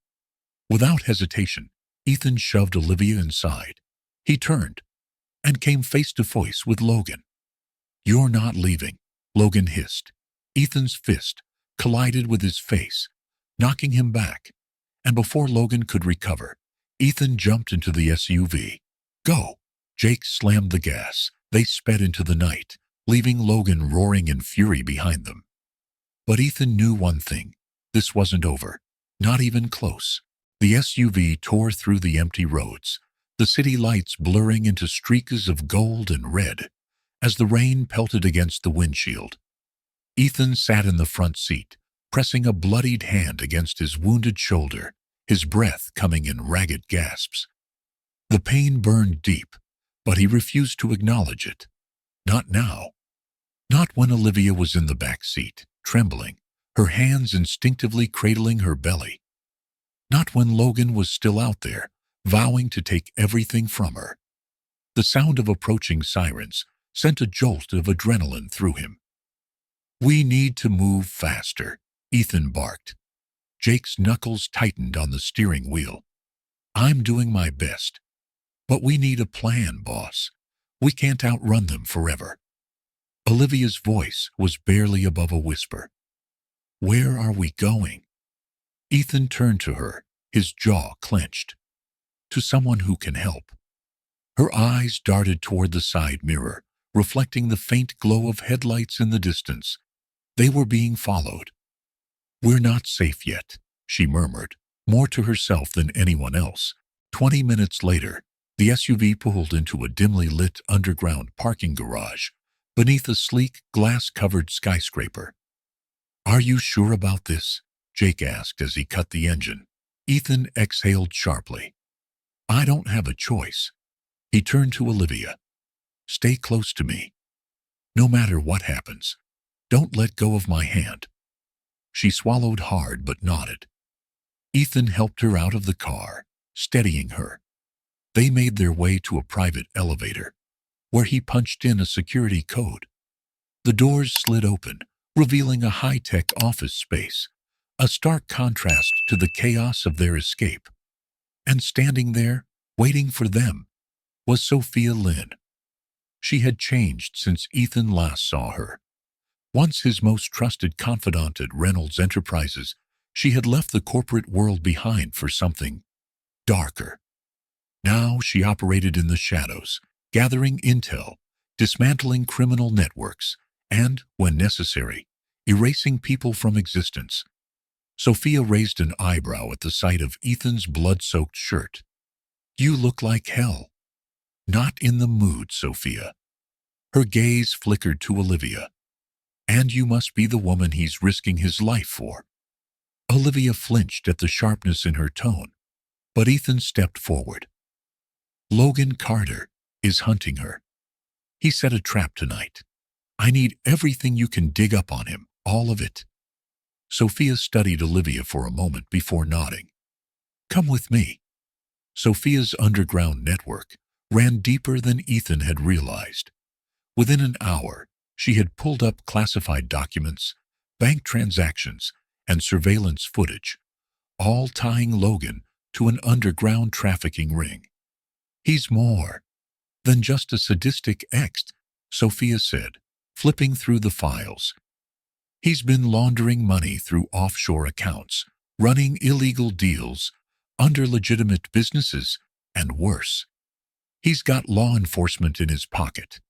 S1: Without hesitation, Ethan shoved Olivia inside. He turned and came face to face with Logan. "You're not leaving," Logan hissed. Ethan's fist collided with his face, knocking him back, and before Logan could recover, Ethan jumped into the SUV. "Go!" Jake slammed the gas. They sped into the night, leaving Logan roaring in fury behind them. But Ethan knew one thing. This wasn't over. Not even close. The SUV tore through the empty roads, the city lights blurring into streaks of gold and red as the rain pelted against the windshield. Ethan sat in the front seat, pressing a bloodied hand against his wounded shoulder, his breath coming in ragged gasps. The pain burned deep, but he refused to acknowledge it. Not now. Not when Olivia was in the back seat, trembling, her hands instinctively cradling her belly. Not when Logan was still out there, vowing to take everything from her. The sound of approaching sirens sent a jolt of adrenaline through him. "We need to move faster," Ethan barked. Jake's knuckles tightened on the steering wheel. "I'm doing my best. But we need a plan, boss. We can't outrun them forever." Olivia's voice was barely above a whisper. "Where are we going?" Ethan turned to her, his jaw clenched. "To someone who can help." Her eyes darted toward the side mirror, reflecting the faint glow of headlights in the distance. They were being followed. "We're not safe yet," she murmured, more to herself than anyone else. 20 minutes later, the SUV pulled into a dimly lit underground parking garage beneath a sleek, glass-covered skyscraper. "Are you sure about this?" Jake asked as he cut the engine. Ethan exhaled sharply. "I don't have a choice." He turned to Olivia. "Stay close to me. No matter what happens, don't let go of my hand." She swallowed hard but nodded. Ethan helped her out of the car, steadying her. They made their way to a private elevator, where he punched in a security code. The doors slid open, revealing a high-tech office space, a stark contrast to the chaos of their escape. And standing there, waiting for them, was Sophia Lynn. She had changed since Ethan last saw her. Once his most trusted confidant at Reynolds Enterprises, she had left the corporate world behind for something darker. Now she operated in the shadows, gathering intel, dismantling criminal networks, and, when necessary, erasing people from existence. Sophia raised an eyebrow at the sight of Ethan's blood-soaked shirt. "You look like hell." "Not in the mood, Sophia." Her gaze flickered to Olivia. "And you must be the woman he's risking his life for." Olivia flinched at the sharpness in her tone, but Ethan stepped forward. "Logan Carter is hunting her. He set a trap tonight. I need everything you can dig up on him, all of it." Sophia studied Olivia for a moment before nodding. "Come with me." Sophia's underground network ran deeper than Ethan had realized. Within an hour, she had pulled up classified documents, bank transactions, and surveillance footage, all tying Logan to an underground trafficking ring. "He's more than just a sadistic ex," Sophia said, flipping through the files. "He's been laundering money through offshore accounts, running illegal deals, under legitimate businesses, and worse. He's got law enforcement in his pocket."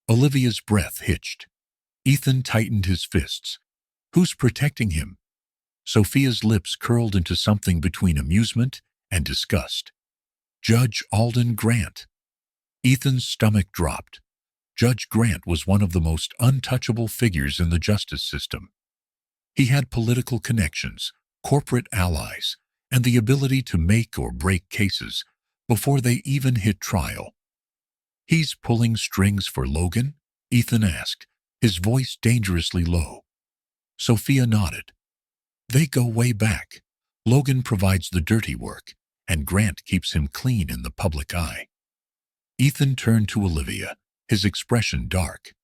S1: Olivia's breath hitched. Ethan tightened his fists. "Who's protecting him?" Sophia's lips curled into something between amusement and disgust. "Judge Alden Grant." Ethan's stomach dropped. Judge Grant was one of the most untouchable figures in the justice system. He had political connections, corporate allies, and the ability to make or break cases before they even hit trial. "He's pulling strings for Logan?" Ethan asked, his voice dangerously low. Sophia nodded. "They go way back. Logan provides the dirty work, and Grant keeps him clean in the public eye." Ethan turned to Olivia, his expression dark.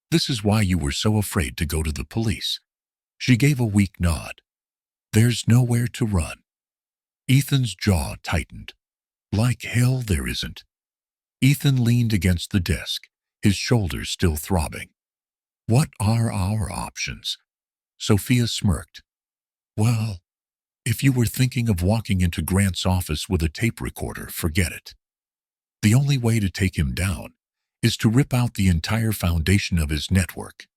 S1: "This is why you were so afraid to go to the police." She gave a weak nod. "There's nowhere to run." Ethan's jaw tightened. "Like hell there isn't." Ethan leaned against the desk, his shoulders still throbbing. "What are our options?" Sophia smirked. "Well, if you were thinking of walking into Grant's office with a tape recorder, forget it. The only way to take him down is to rip out the entire foundation of his network."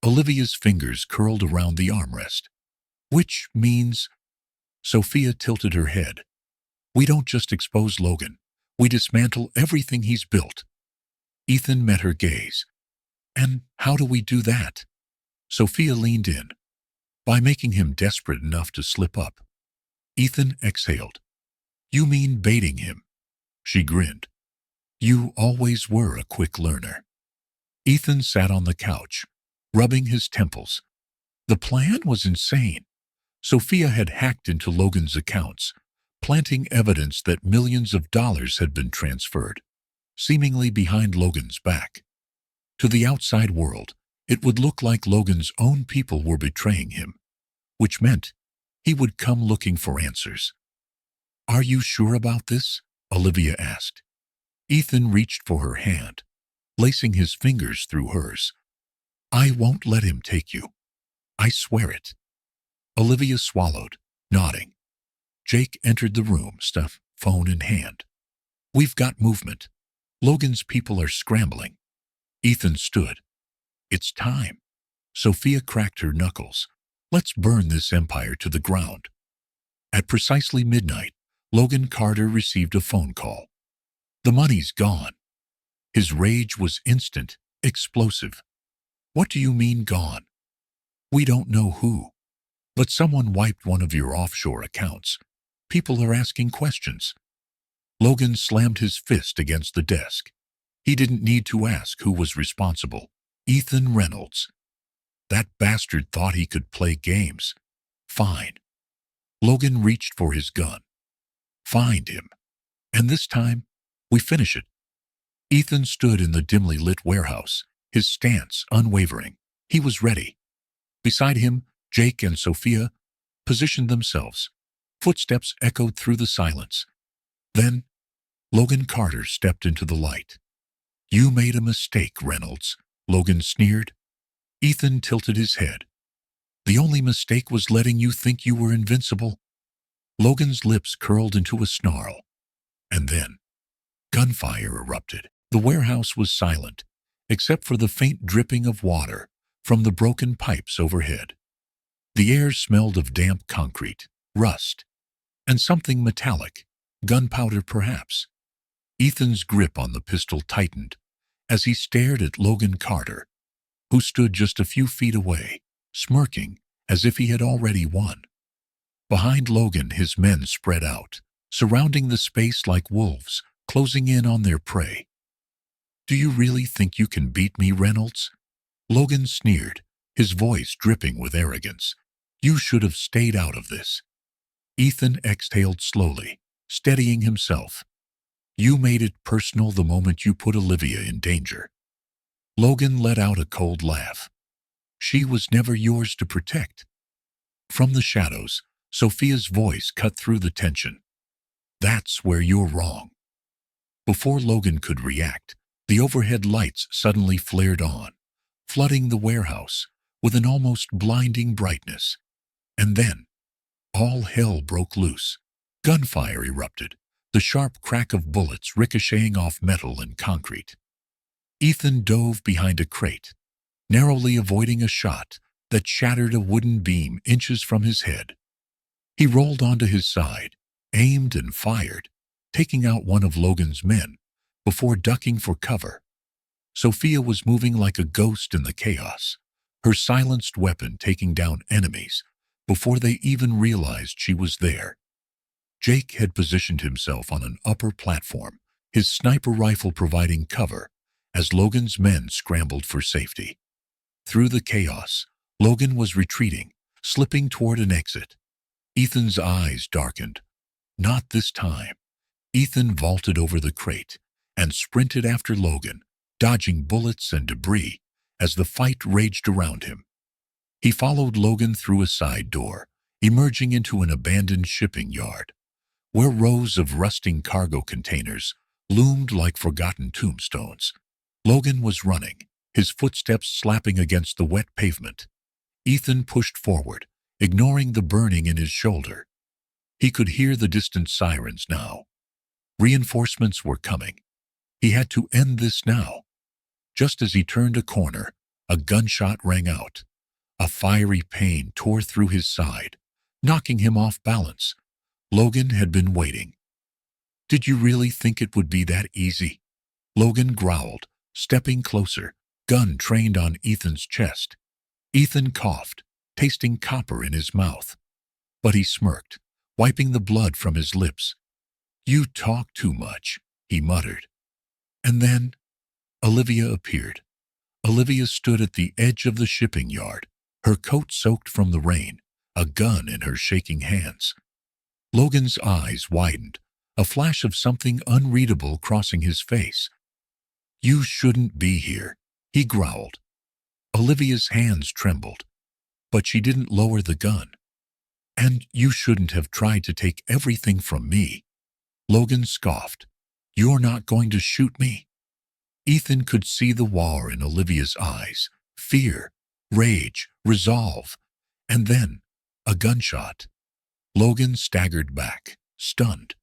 S1: Olivia's fingers curled around the armrest. "Which means—" Sophia tilted her head. "We don't just expose Logan. We dismantle everything he's built." Ethan met her gaze. "And how do we do that?" Sophia leaned in. "By making him desperate enough to slip up." Ethan exhaled. "You mean baiting him?" She grinned. "You always were a quick learner." Ethan sat on the couch, rubbing his temples. The plan was insane. Sophia had hacked into Logan's accounts, planting evidence that millions of dollars had been transferred, seemingly behind Logan's back. To the outside world, it would look like Logan's own people were betraying him, which meant he would come looking for answers. "Are you sure about this?" Olivia asked. Ethan reached for her hand, lacing his fingers through hers. "I won't let him take you. I swear it." Olivia swallowed, nodding. Jake entered the room, phone in hand. "We've got movement. Logan's people are scrambling." Ethan stood. "It's time." Sophia cracked her knuckles. "Let's burn this empire to the ground." At precisely midnight, Logan Carter received a phone call. "The money's gone." His rage was instant, explosive. "What do you mean gone?" "We don't know who. But someone wiped one of your offshore accounts. People are asking questions." Logan slammed his fist against the desk. He didn't need to ask who was responsible. Ethan Reynolds. That bastard thought he could play games. Fine. Logan reached for his gun. "Find him. And this time, we finish it." Ethan stood in the dimly lit warehouse, his stance unwavering. He was ready. Beside him, Jake and Sophia positioned themselves. Footsteps echoed through the silence. Then, Logan Carter stepped into the light. "You made a mistake, Reynolds," Logan sneered. Ethan tilted his head. "The only mistake was letting you think you were invincible." Logan's lips curled into a snarl. And then, gunfire erupted. The warehouse was silent, except for the faint dripping of water from the broken pipes overhead. The air smelled of damp concrete, rust, and something metallic, gunpowder perhaps. Ethan's grip on the pistol tightened as he stared at Logan Carter, who stood just a few feet away, smirking as if he had already won. Behind Logan, his men spread out, surrounding the space like wolves, closing in on their prey. "Do you really think you can beat me, Reynolds?" Logan sneered, his voice dripping with arrogance. "You should have stayed out of this." Ethan exhaled slowly, steadying himself. "You made it personal the moment you put Olivia in danger." Logan let out a cold laugh. "She was never yours to protect." From the shadows, Sophia's voice cut through the tension. "That's where you're wrong." Before Logan could react, the overhead lights suddenly flared on, flooding the warehouse with an almost blinding brightness. And then, all hell broke loose. Gunfire erupted, the sharp crack of bullets ricocheting off metal and concrete. Ethan dove behind a crate, narrowly avoiding a shot that shattered a wooden beam inches from his head. He rolled onto his side, aimed and fired, taking out one of Logan's men before ducking for cover. Sophia was moving like a ghost in the chaos, her silenced weapon taking down enemies before they even realized she was there. Jake had positioned himself on an upper platform, his sniper rifle providing cover as Logan's men scrambled for safety. Through the chaos, Logan was retreating, slipping toward an exit. Ethan's eyes darkened. Not this time. Ethan vaulted over the crate and sprinted after Logan, dodging bullets and debris as the fight raged around him. He followed Logan through a side door, emerging into an abandoned shipping yard, where rows of rusting cargo containers loomed like forgotten tombstones. Logan was running, his footsteps slapping against the wet pavement. Ethan pushed forward, ignoring the burning in his shoulder. He could hear the distant sirens now. Reinforcements were coming. He had to end this now. Just as he turned a corner, a gunshot rang out. A fiery pain tore through his side, knocking him off balance. Logan had been waiting. "Did you really think it would be that easy?" Logan growled, stepping closer, gun trained on Ethan's chest. Ethan coughed, tasting copper in his mouth. But he smirked, wiping the blood from his lips. "You talk too much," he muttered. And then Olivia appeared. Olivia stood at the edge of the shipping yard, her coat soaked from the rain, a gun in her shaking hands. Logan's eyes widened, a flash of something unreadable crossing his face. "You shouldn't be here," he growled. Olivia's hands trembled, but she didn't lower the gun. "And you shouldn't have tried to take everything from me." Logan scoffed. "You're not going to shoot me?" Ethan could see the war in Olivia's eyes, fear, rage, resolve, and then a gunshot. Logan staggered back, stunned.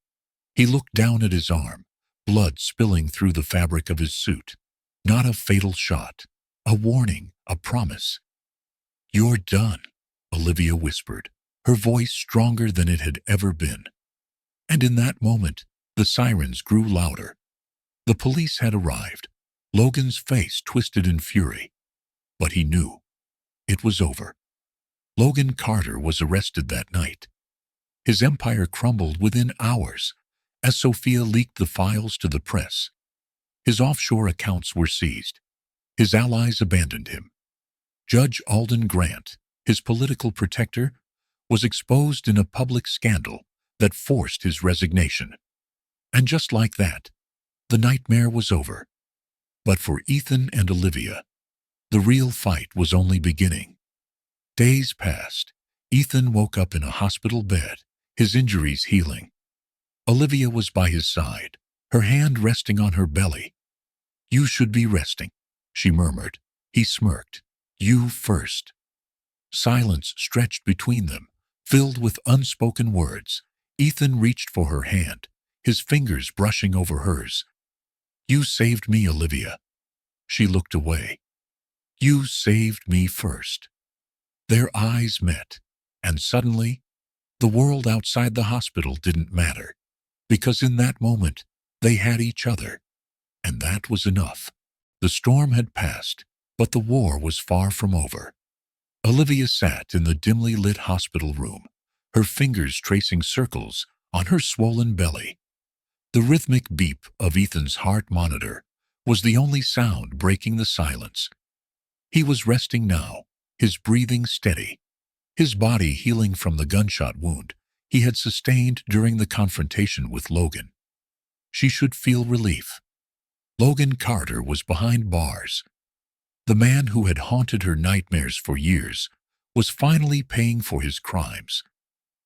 S1: He looked down at his arm, blood spilling through the fabric of his suit. Not a fatal shot, a warning, a promise. "You're done," Olivia whispered, her voice stronger than it had ever been. And in that moment, the sirens grew louder. The police had arrived. Logan's face twisted in fury. But he knew. It was over. Logan Carter was arrested that night. His empire crumbled within hours as Sophia leaked the files to the press. His offshore accounts were seized. His allies abandoned him. Judge Alden Grant, his political protector, was exposed in a public scandal that forced his resignation. And just like that, the nightmare was over. But for Ethan and Olivia, the real fight was only beginning. Days passed. Ethan woke up in a hospital bed, his injuries healing. Olivia was by his side, her hand resting on her belly. "You should be resting," she murmured. He smirked. "You first." Silence stretched between them, filled with unspoken words. Ethan reached for her hand, his fingers brushing over hers. "You saved me, Olivia." She looked away. "You saved me first." Their eyes met, and suddenly, the world outside the hospital didn't matter, because in that moment, they had each other, and that was enough. The storm had passed, but the war was far from over. Olivia sat in the dimly lit hospital room, her fingers tracing circles on her swollen belly. The rhythmic beep of Ethan's heart monitor was the only sound breaking the silence. He was resting now, his breathing steady, his body healing from the gunshot wound he had sustained during the confrontation with Logan. She should feel relief. Logan Carter was behind bars. The man who had haunted her nightmares for years was finally paying for his crimes.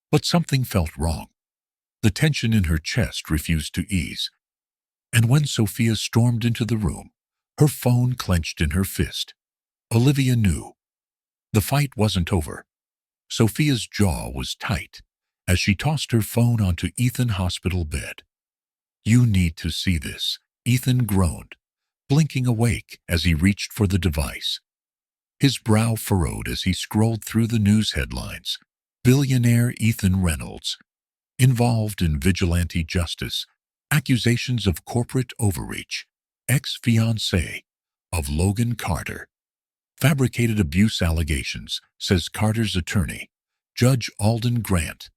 S1: But something felt wrong. The tension in her chest refused to ease. And when Sophia stormed into the room, her phone clenched in her fist, Olivia knew. The fight wasn't over. Sophia's jaw was tight as she tossed her phone onto Ethan's hospital bed. "You need to see this," Ethan groaned, blinking awake as he reached for the device. His brow furrowed as he scrolled through the news headlines. Billionaire Ethan Reynolds, involved in vigilante justice, accusations of corporate overreach, ex-fiancé of Logan Carter. Fabricated abuse allegations, says Carter's attorney, Judge Alden Grant.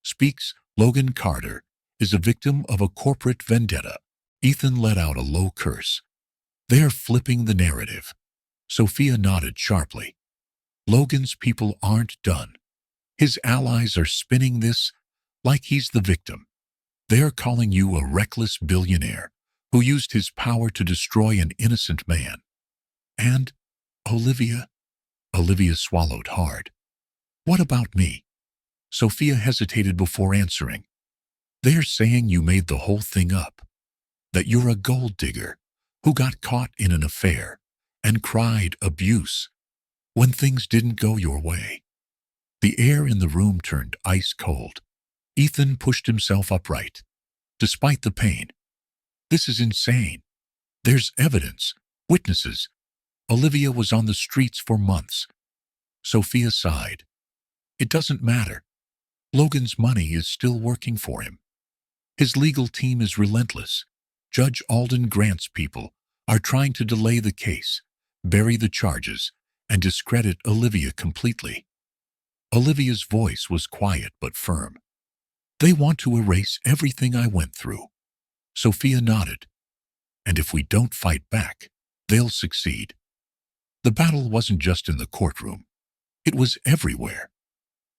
S1: Speaks, Logan Carter is a victim of a corporate vendetta. Ethan let out a low curse. "They're flipping the narrative." Sophia nodded sharply. "Logan's people aren't done. His allies are spinning this like he's the victim. They're calling you a reckless billionaire who used his power to destroy an innocent man. And, Olivia..." Olivia swallowed hard. "What about me?" Sophia hesitated before answering. "They're saying you made the whole thing up. That you're a gold digger who got caught in an affair and cried abuse when things didn't go your way." The air in the room turned ice cold. Ethan pushed himself upright, despite the pain. "This is insane. There's evidence, witnesses. Olivia was on the streets for months." Sophia sighed. "It doesn't matter. Logan's money is still working for him. His legal team is relentless. Judge Alden Grant's people are trying to delay the case, bury the charges, and discredit Olivia completely." Olivia's voice was quiet but firm. "They want to erase everything I went through." Sophia nodded. "And if we don't fight back, they'll succeed." The battle wasn't just in the courtroom. It was everywhere.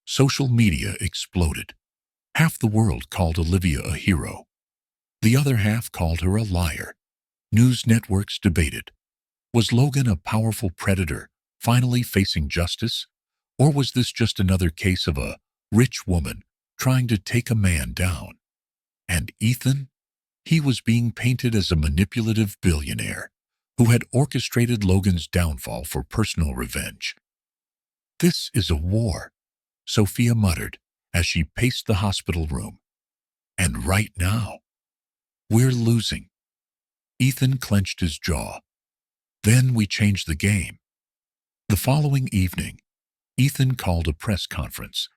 S1: Social media exploded. Half the world called Olivia a hero. The other half called her a liar. News networks debated. Was Logan a powerful predator, finally facing justice? Or was this just another case of a rich woman trying to take a man down? And Ethan? He was being painted as a manipulative billionaire who had orchestrated Logan's downfall for personal revenge. "This is a war," Sophia muttered as she paced the hospital room. "And right now, we're losing." Ethan clenched his jaw. "Then we changed the game." The following evening, Ethan called a press conference.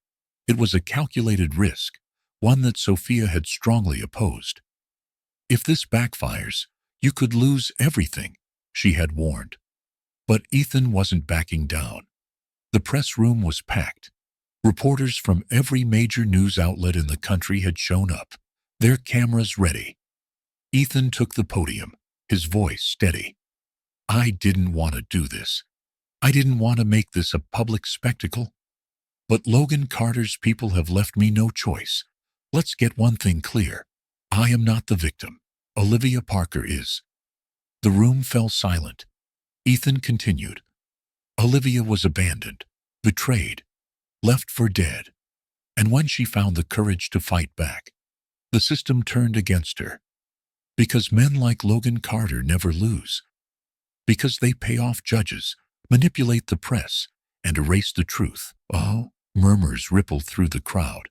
S1: It was a calculated risk, one that Sophia had strongly opposed. "If this backfires, you could lose everything," she had warned. But Ethan wasn't backing down. The press room was packed. Reporters from every major news outlet in the country had shown up, their cameras ready. Ethan took the podium, his voice steady. "I didn't want to do this. I didn't want to make this a public spectacle. But Logan Carter's people have left me no choice. Let's get one thing clear. I am not the victim. Olivia Parker is." The room fell silent. Ethan continued. "Olivia was abandoned, betrayed, left for dead. And when she found the courage to fight back, the system turned against her. Because men like Logan Carter never lose. Because they pay off judges, manipulate the press, and erase the truth." "Oh," murmurs rippled through the crowd.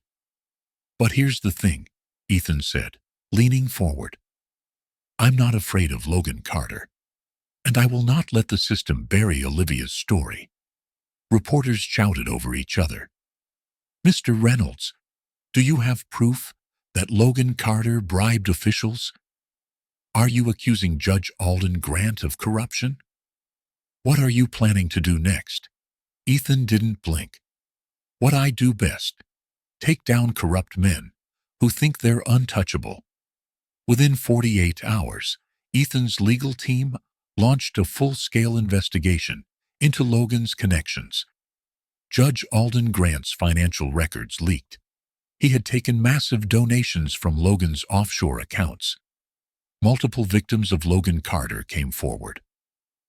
S1: "But here's the thing," Ethan said. leaning forward. I'm not afraid of Logan Carter, and I will not let the system bury Olivia's story. Reporters shouted over each other. Mr. Reynolds, do you have proof that Logan Carter bribed officials? Are you accusing Judge Alden Grant of corruption? What are you planning to do next? Ethan didn't blink. What I do best. Take down corrupt men who think they're untouchable. Within 48 hours, Ethan's legal team launched a full-scale investigation into Logan's connections. Judge Alden Grant's financial records leaked. He had taken massive donations from Logan's offshore accounts. Multiple victims of Logan Carter came forward.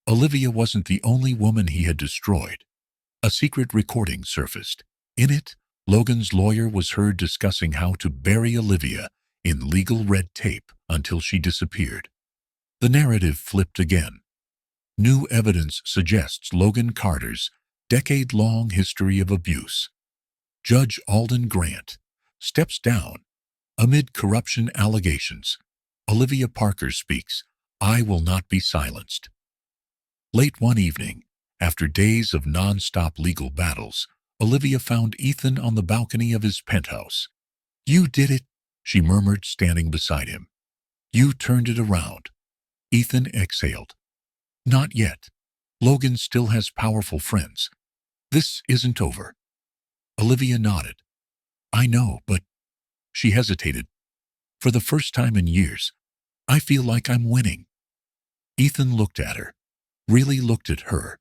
S1: Olivia wasn't the only woman he had destroyed. A secret recording surfaced. In it, Logan's lawyer was heard discussing how to bury Olivia in legal red tape until she disappeared. The narrative flipped again. New evidence suggests Logan Carter's decade-long history of abuse. Judge Alden Grant steps down amid corruption allegations. Olivia Parker speaks, "I will not be silenced." Late one evening, after days of non-stop legal battles, Olivia found Ethan on the balcony of his penthouse. "You did it," she murmured, standing beside him. "You turned it around." Ethan exhaled. "Not yet. Logan still has powerful friends. This isn't over." Olivia nodded. "I know, but—" She hesitated. "For the first time in years, I feel like I'm winning." Ethan looked at her, really looked at her.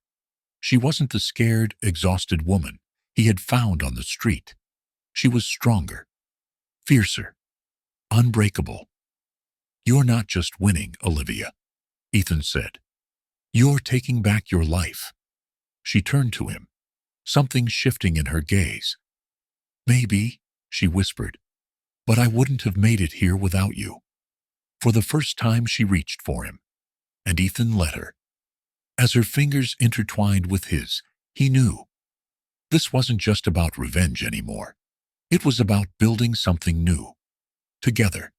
S1: She wasn't the scared, exhausted woman he had found on the street. She was stronger, fiercer, unbreakable. "You're not just winning, Olivia," Ethan said. "You're taking back your life." She turned to him, something shifting in her gaze. "Maybe," she whispered, "but I wouldn't have made it here without you." For the first time she reached for him, and Ethan let her. As her fingers intertwined with his, he knew. This wasn't just about revenge anymore. It was about building something new. Together.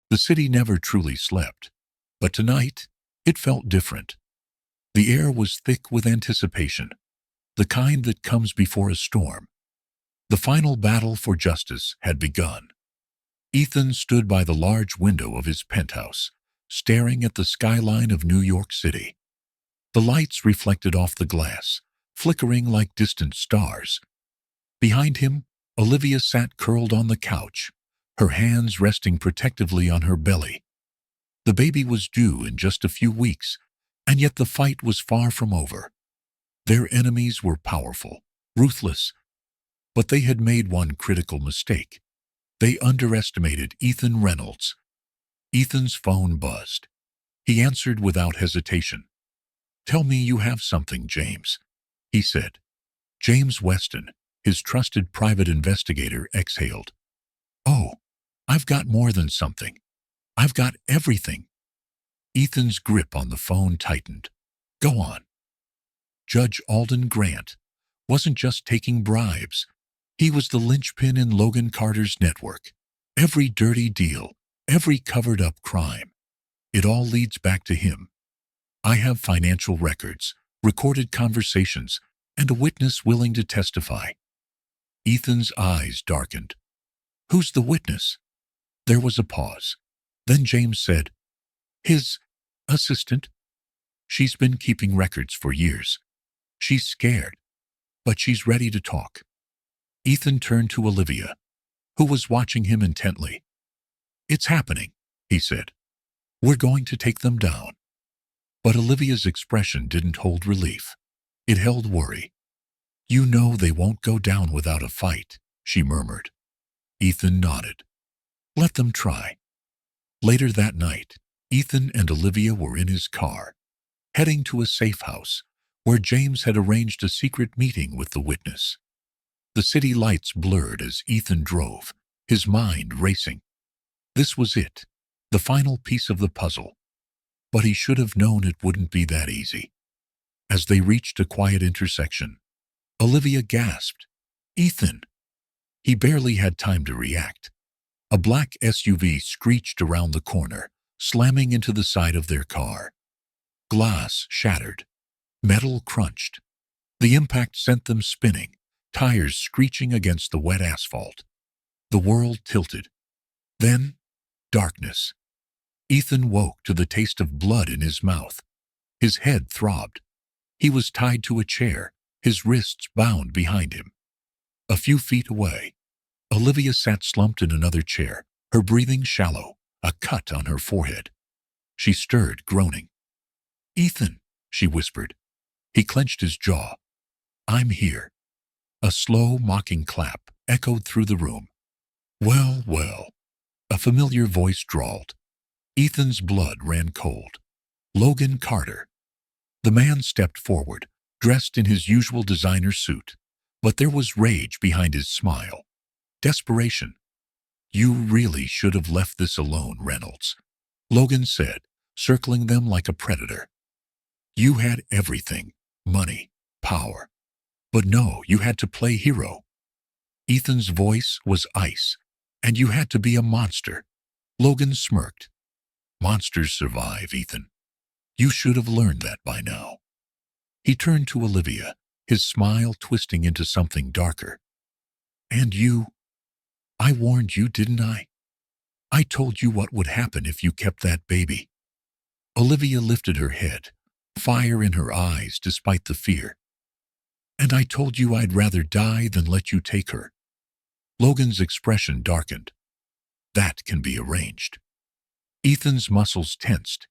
S1: The city never truly slept, but tonight it felt different. The air was thick with anticipation, the kind that comes before a storm. The final battle for justice had begun. Ethan stood by the large window of his penthouse, staring at the skyline of New York City. The lights reflected off the glass, flickering like distant stars. Behind him, Olivia sat curled on the couch, her hands resting protectively on her belly. The baby was due in just a few weeks, and yet the fight was far from over. Their enemies were powerful, ruthless, but they had made one critical mistake. They underestimated Ethan Reynolds. Ethan's phone buzzed. He answered without hesitation. "Tell me you have something, James," he said. James Weston, his trusted private investigator, exhaled. "Oh, I've got more than something. I've got everything." Ethan's grip on the phone tightened. "Go on." Judge Alden Grant wasn't just taking bribes. He was the linchpin in Logan Carter's network. Every dirty deal, every covered-up crime, it all leads back to him. "I have financial records, recorded conversations, and a witness willing to testify." Ethan's eyes darkened. "Who's the witness?" There was a pause. Then James said, "His assistant. She's been keeping records for years. She's scared, but she's ready to talk." Ethan turned to Olivia, who was watching him intently. "It's happening," he said. "We're going to take them down." But Olivia's expression didn't hold relief. It held worry. "You know they won't go down without a fight," she murmured. Ethan nodded. "Let them try." Later that night, Ethan and Olivia were in his car, heading to a safe house where James had arranged a secret meeting with the witness. The city lights blurred as Ethan drove, his mind racing. This was it, the final piece of the puzzle. But he should have known it wouldn't be that easy. As they reached a quiet intersection, Olivia gasped, "Ethan!" He barely had time to react. A black SUV screeched around the corner, slamming into the side of their car. Glass shattered. Metal crunched. The impact sent them spinning, tires screeching against the wet asphalt. The world tilted. Then, darkness. Ethan woke to the taste of blood in his mouth. His head throbbed. He was tied to a chair, his wrists bound behind him. A few feet away, Olivia sat slumped in another chair, her breathing shallow, a cut on her forehead. She stirred, groaning. "Ethan," she whispered. He clenched his jaw. "I'm here." A slow, mocking clap echoed through the room. "Well, well," a familiar voice drawled. Ethan's blood ran cold. "Logan Carter." The man stepped forward, dressed in his usual designer suit, but there was rage behind his smile. Desperation. "You really should have left this alone, Reynolds," Logan said, circling them like a predator. "You had everything, money, power. But no, you had to play hero." Ethan's voice was ice. "And you had to be a monster." Logan smirked. "Monsters survive, Ethan. You should have learned that by now." He turned to Olivia, his smile twisting into something darker. "And you? I warned you, didn't I? I told you what would happen if you kept that baby." Olivia lifted her head, fire in her eyes despite the fear. "And I told you I'd rather die than let you take her." Logan's expression darkened. "That can be arranged." Ethan's muscles tensed.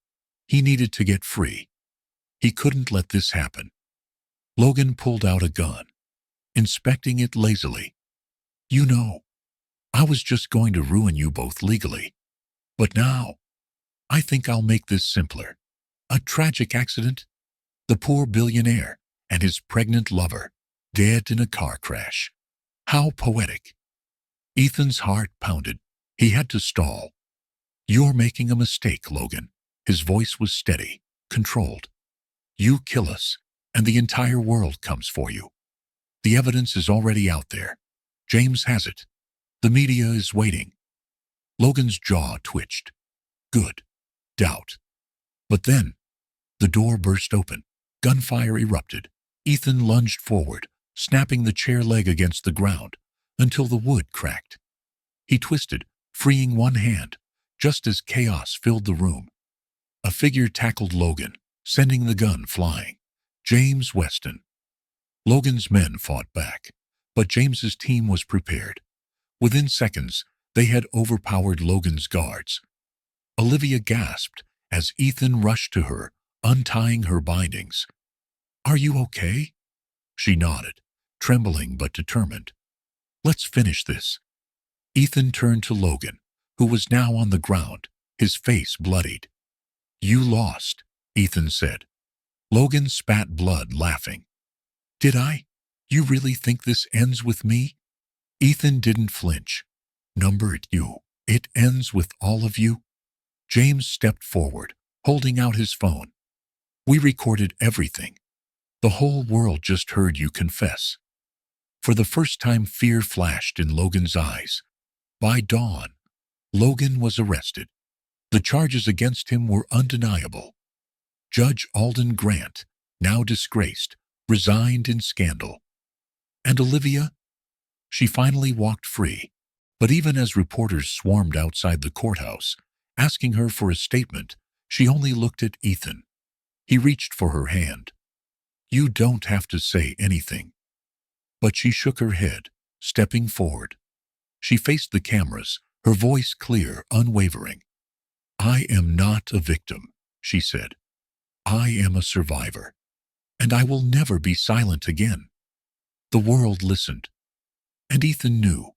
S1: He needed to get free. He couldn't let this happen. Logan pulled out a gun, inspecting it lazily. "You know, I was just going to ruin you both legally. But now, I think I'll make this simpler. A tragic accident. The poor billionaire and his pregnant lover, dead in a car crash. How poetic." Ethan's heart pounded. He had to stall. "You're making a mistake, Logan." His voice was steady, controlled. "You kill us, and the entire world comes for you. The evidence is already out there. James has it. The media is waiting." Logan's jaw twitched. Good. Doubt. But then, the door burst open. Gunfire erupted. Ethan lunged forward, snapping the chair leg against the ground, until the wood cracked. He twisted, freeing one hand, just as chaos filled the room. A figure tackled Logan, sending the gun flying. James Weston. Logan's men fought back, but James's team was prepared. Within seconds, they had overpowered Logan's guards. Olivia gasped as Ethan rushed to her, untying her bindings. "Are you okay?" She nodded, trembling but determined. "Let's finish this." Ethan turned to Logan, who was now on the ground, his face bloodied. "You lost," Ethan said. Logan spat blood, laughing. "Did I? You really think this ends with me?" Ethan didn't flinch. "Number it you. It ends with all of you." James stepped forward, holding out his phone. "We recorded everything. The whole world just heard you confess." For the first time, fear flashed in Logan's eyes. By dawn, Logan was arrested. The charges against him were undeniable. Judge Alden Grant, now disgraced, resigned in scandal. And Olivia? She finally walked free, but even as reporters swarmed outside the courthouse, asking her for a statement, she only looked at Ethan. He reached for her hand. "You don't have to say anything." But she shook her head, stepping forward. She faced the cameras, her voice clear, unwavering. "I am not a victim," she said. "I am a survivor, and I will never be silent again." The world listened, and Ethan knew.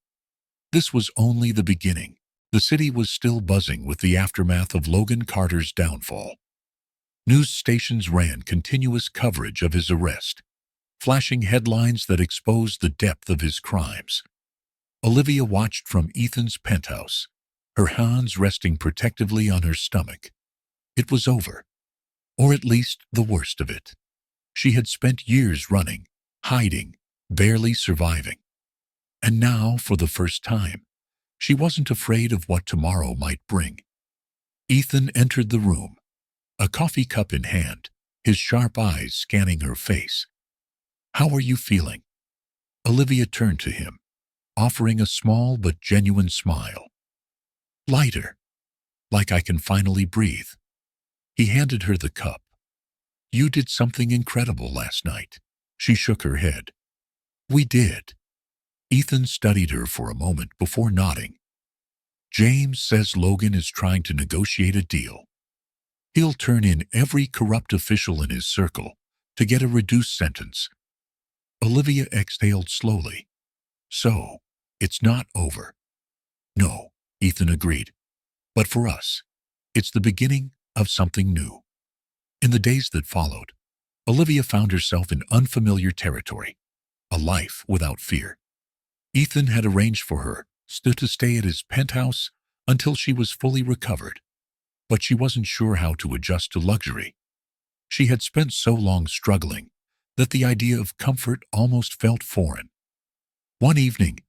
S1: This was only the beginning. The city was still buzzing with the aftermath of Logan Carter's downfall. News stations ran continuous coverage of his arrest, flashing headlines that exposed the depth of his crimes. Olivia watched from Ethan's penthouse, her hands resting protectively on her stomach. It was over, or at least the worst of it. She had spent years running, hiding, barely surviving. And now, for the first time, She wasn't afraid of what tomorrow might bring. Ethan entered the room, a coffee cup in hand, his sharp eyes scanning her face. "How are you feeling?" Olivia turned to him, offering a small but genuine smile. "Lighter, like I can finally breathe." He handed her the cup. "You did something incredible last night." She shook her head. "We did." Ethan studied her for a moment before nodding. "James says Logan is trying to negotiate a deal. He'll turn in every corrupt official in his circle to get a reduced sentence." Olivia exhaled slowly. "So, it's not over." "No," Ethan agreed. "But for us, it's the beginning of something new." In the days that followed, Olivia found herself in unfamiliar territory, a life without fear. Ethan had arranged for her to stay at his penthouse until she was fully recovered, but she wasn't sure how to adjust to luxury. She had spent so long struggling that the idea of comfort almost felt foreign. One evening,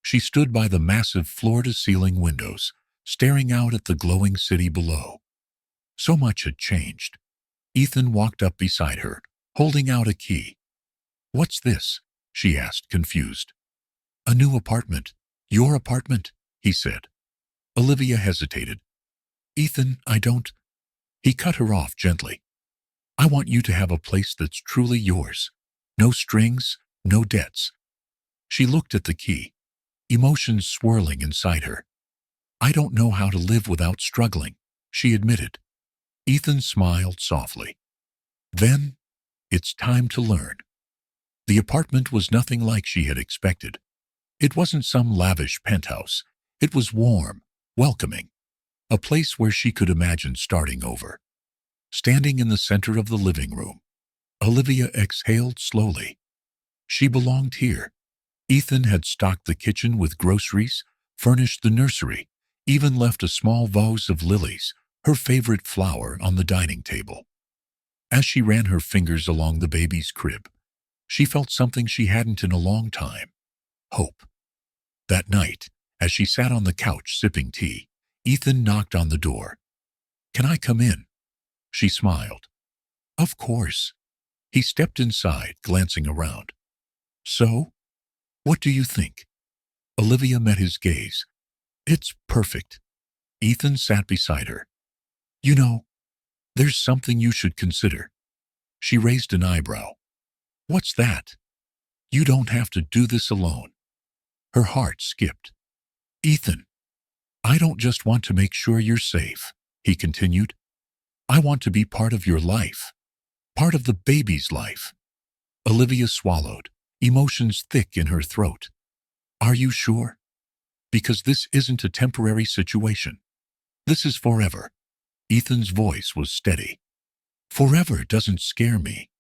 S1: she stood by the massive floor-to-ceiling windows, staring out at the glowing city below. So much had changed. Ethan walked up beside her, holding out a key. "What's this?" she asked, confused. "A new apartment. Your apartment," he said. Olivia hesitated. "Ethan, I don't—" He cut her off gently. "I want you to have a place that's truly yours. No strings, no debts." She looked at the key, emotions swirling inside her. "I don't know how to live without struggling," she admitted. Ethan smiled softly. "Then, it's time to learn." The apartment was nothing like she had expected. It wasn't some lavish penthouse. It was warm, welcoming, a place where she could imagine starting over. Standing in the center of the living room, Olivia exhaled slowly. She belonged here. Ethan had stocked the kitchen with groceries, furnished the nursery, even left a small vase of lilies, her favorite flower, on the dining table. As she ran her fingers along the baby's crib, she felt something she hadn't in a long time: hope. That night, as she sat on the couch sipping tea, Ethan knocked on the door. "Can I come in?" She smiled. "Of course." He stepped inside, glancing around. "So, what do you think?" Olivia met his gaze. "It's perfect." Ethan sat beside her. "You know, there's something you should consider." She raised an eyebrow. "What's that?" "You don't have to do this alone." Her heart skipped. "Ethan, I don't just want to make sure you're safe," he continued. "I want to be part of your life, part of the baby's life." Olivia swallowed, emotions thick in her throat. "Are you sure? Because this isn't a temporary situation. This is forever." Ethan's voice was steady. "Forever doesn't scare me."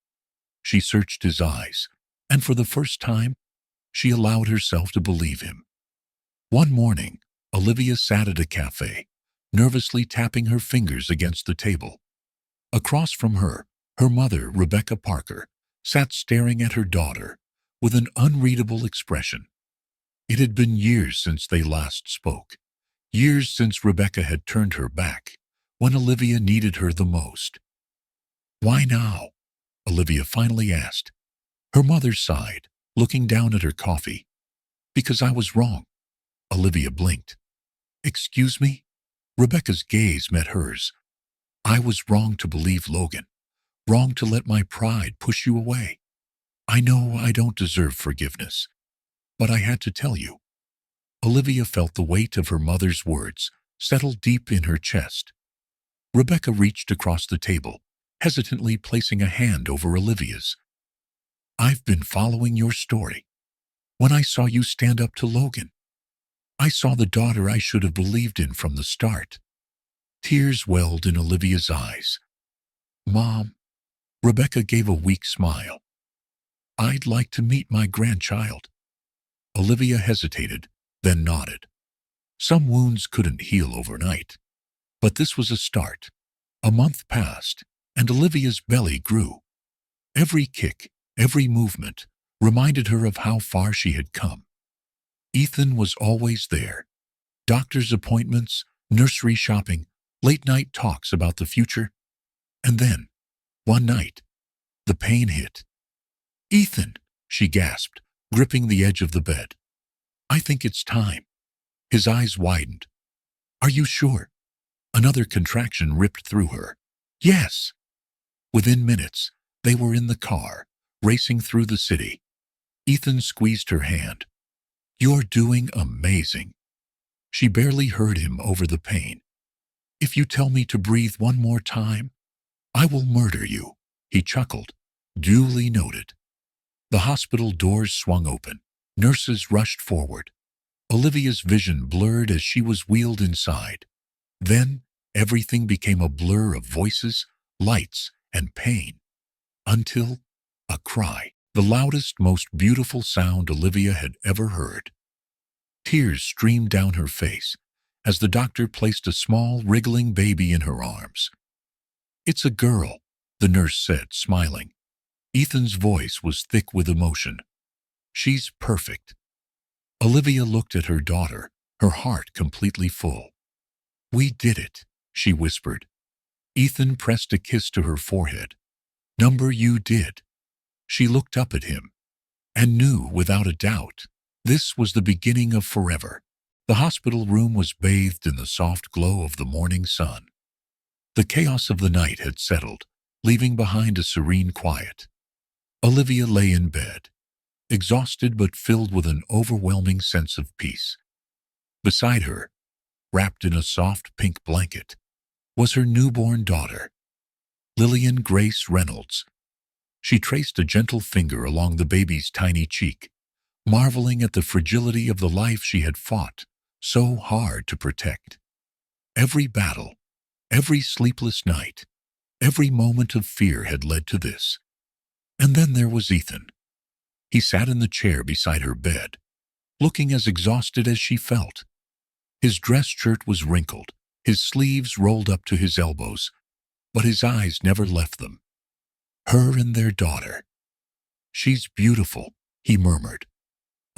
S1: She searched his eyes, and for the first time, she allowed herself to believe him. One morning, Olivia sat at a cafe, nervously tapping her fingers against the table. Across from her, her mother, Rebecca Parker, sat staring at her daughter with an unreadable expression. It had been years since they last spoke, years since Rebecca had turned her back when Olivia needed her the most. "Why now?" Olivia finally asked. Her mother sighed, looking down at her coffee. "Because I was wrong." Olivia blinked. "Excuse me?" Rebecca's gaze met hers. "I was wrong to believe Logan, wrong to let my pride push you away. I know I don't deserve forgiveness, but I had to tell you." Olivia felt the weight of her mother's words settle deep in her chest. Rebecca reached across the table, hesitantly placing a hand over Olivia's. "I've been following your story. When I saw you stand up to Logan, I saw the daughter I should have believed in from the start." Tears welled in Olivia's eyes. "Mom," Rebecca gave a weak smile, "I'd like to meet my grandchild." Olivia hesitated, then nodded. Some wounds couldn't heal overnight, but this was a start. A month passed, and Olivia's belly grew. Every kick, every movement, reminded her of how far she had come. Ethan was always there, Doctor's appointments, nursery shopping, late-night talks about the future. And then, one night, the pain hit. "Ethan," she gasped, gripping the edge of the bed. "I think it's time." His eyes widened. "Are you sure?" Another contraction ripped through her. "Yes." Within minutes, they were in the car, racing through the city. Ethan squeezed her hand. "You're doing amazing." She barely heard him over the pain. "If you tell me to breathe one more time, I will murder you," he chuckled. "Duly noted." The hospital doors swung open. Nurses rushed forward. Olivia's vision blurred as she was wheeled inside. Then, everything became a blur of voices, lights, and pain. Until a cry, the loudest, most beautiful sound Olivia had ever heard. Tears streamed down her face as the doctor placed a small, wriggling baby in her arms. "It's a girl," the nurse said, smiling. Ethan's voice was thick with emotion. "She's perfect." Olivia looked at her daughter, her heart completely full. "We did it," she whispered. Ethan pressed a kiss to her forehead. "Number you did." She looked up at him and knew without a doubt this was the beginning of forever. The hospital room was bathed in the soft glow of the morning sun. The chaos of the night had settled, leaving behind a serene quiet. Olivia lay in bed, exhausted but filled with an overwhelming sense of peace. Beside her, wrapped in a soft pink blanket, was her newborn daughter, Lillian Grace Reynolds. She traced a gentle finger along the baby's tiny cheek, marveling at the fragility of the life she had fought so hard to protect. Every battle, every sleepless night, every moment of fear had led to this. And then there was Ethan. He sat in the chair beside her bed, looking as exhausted as she felt. His dress shirt was wrinkled, his sleeves rolled up to his elbows, but his eyes never left them. Her and their daughter. "She's beautiful," he murmured.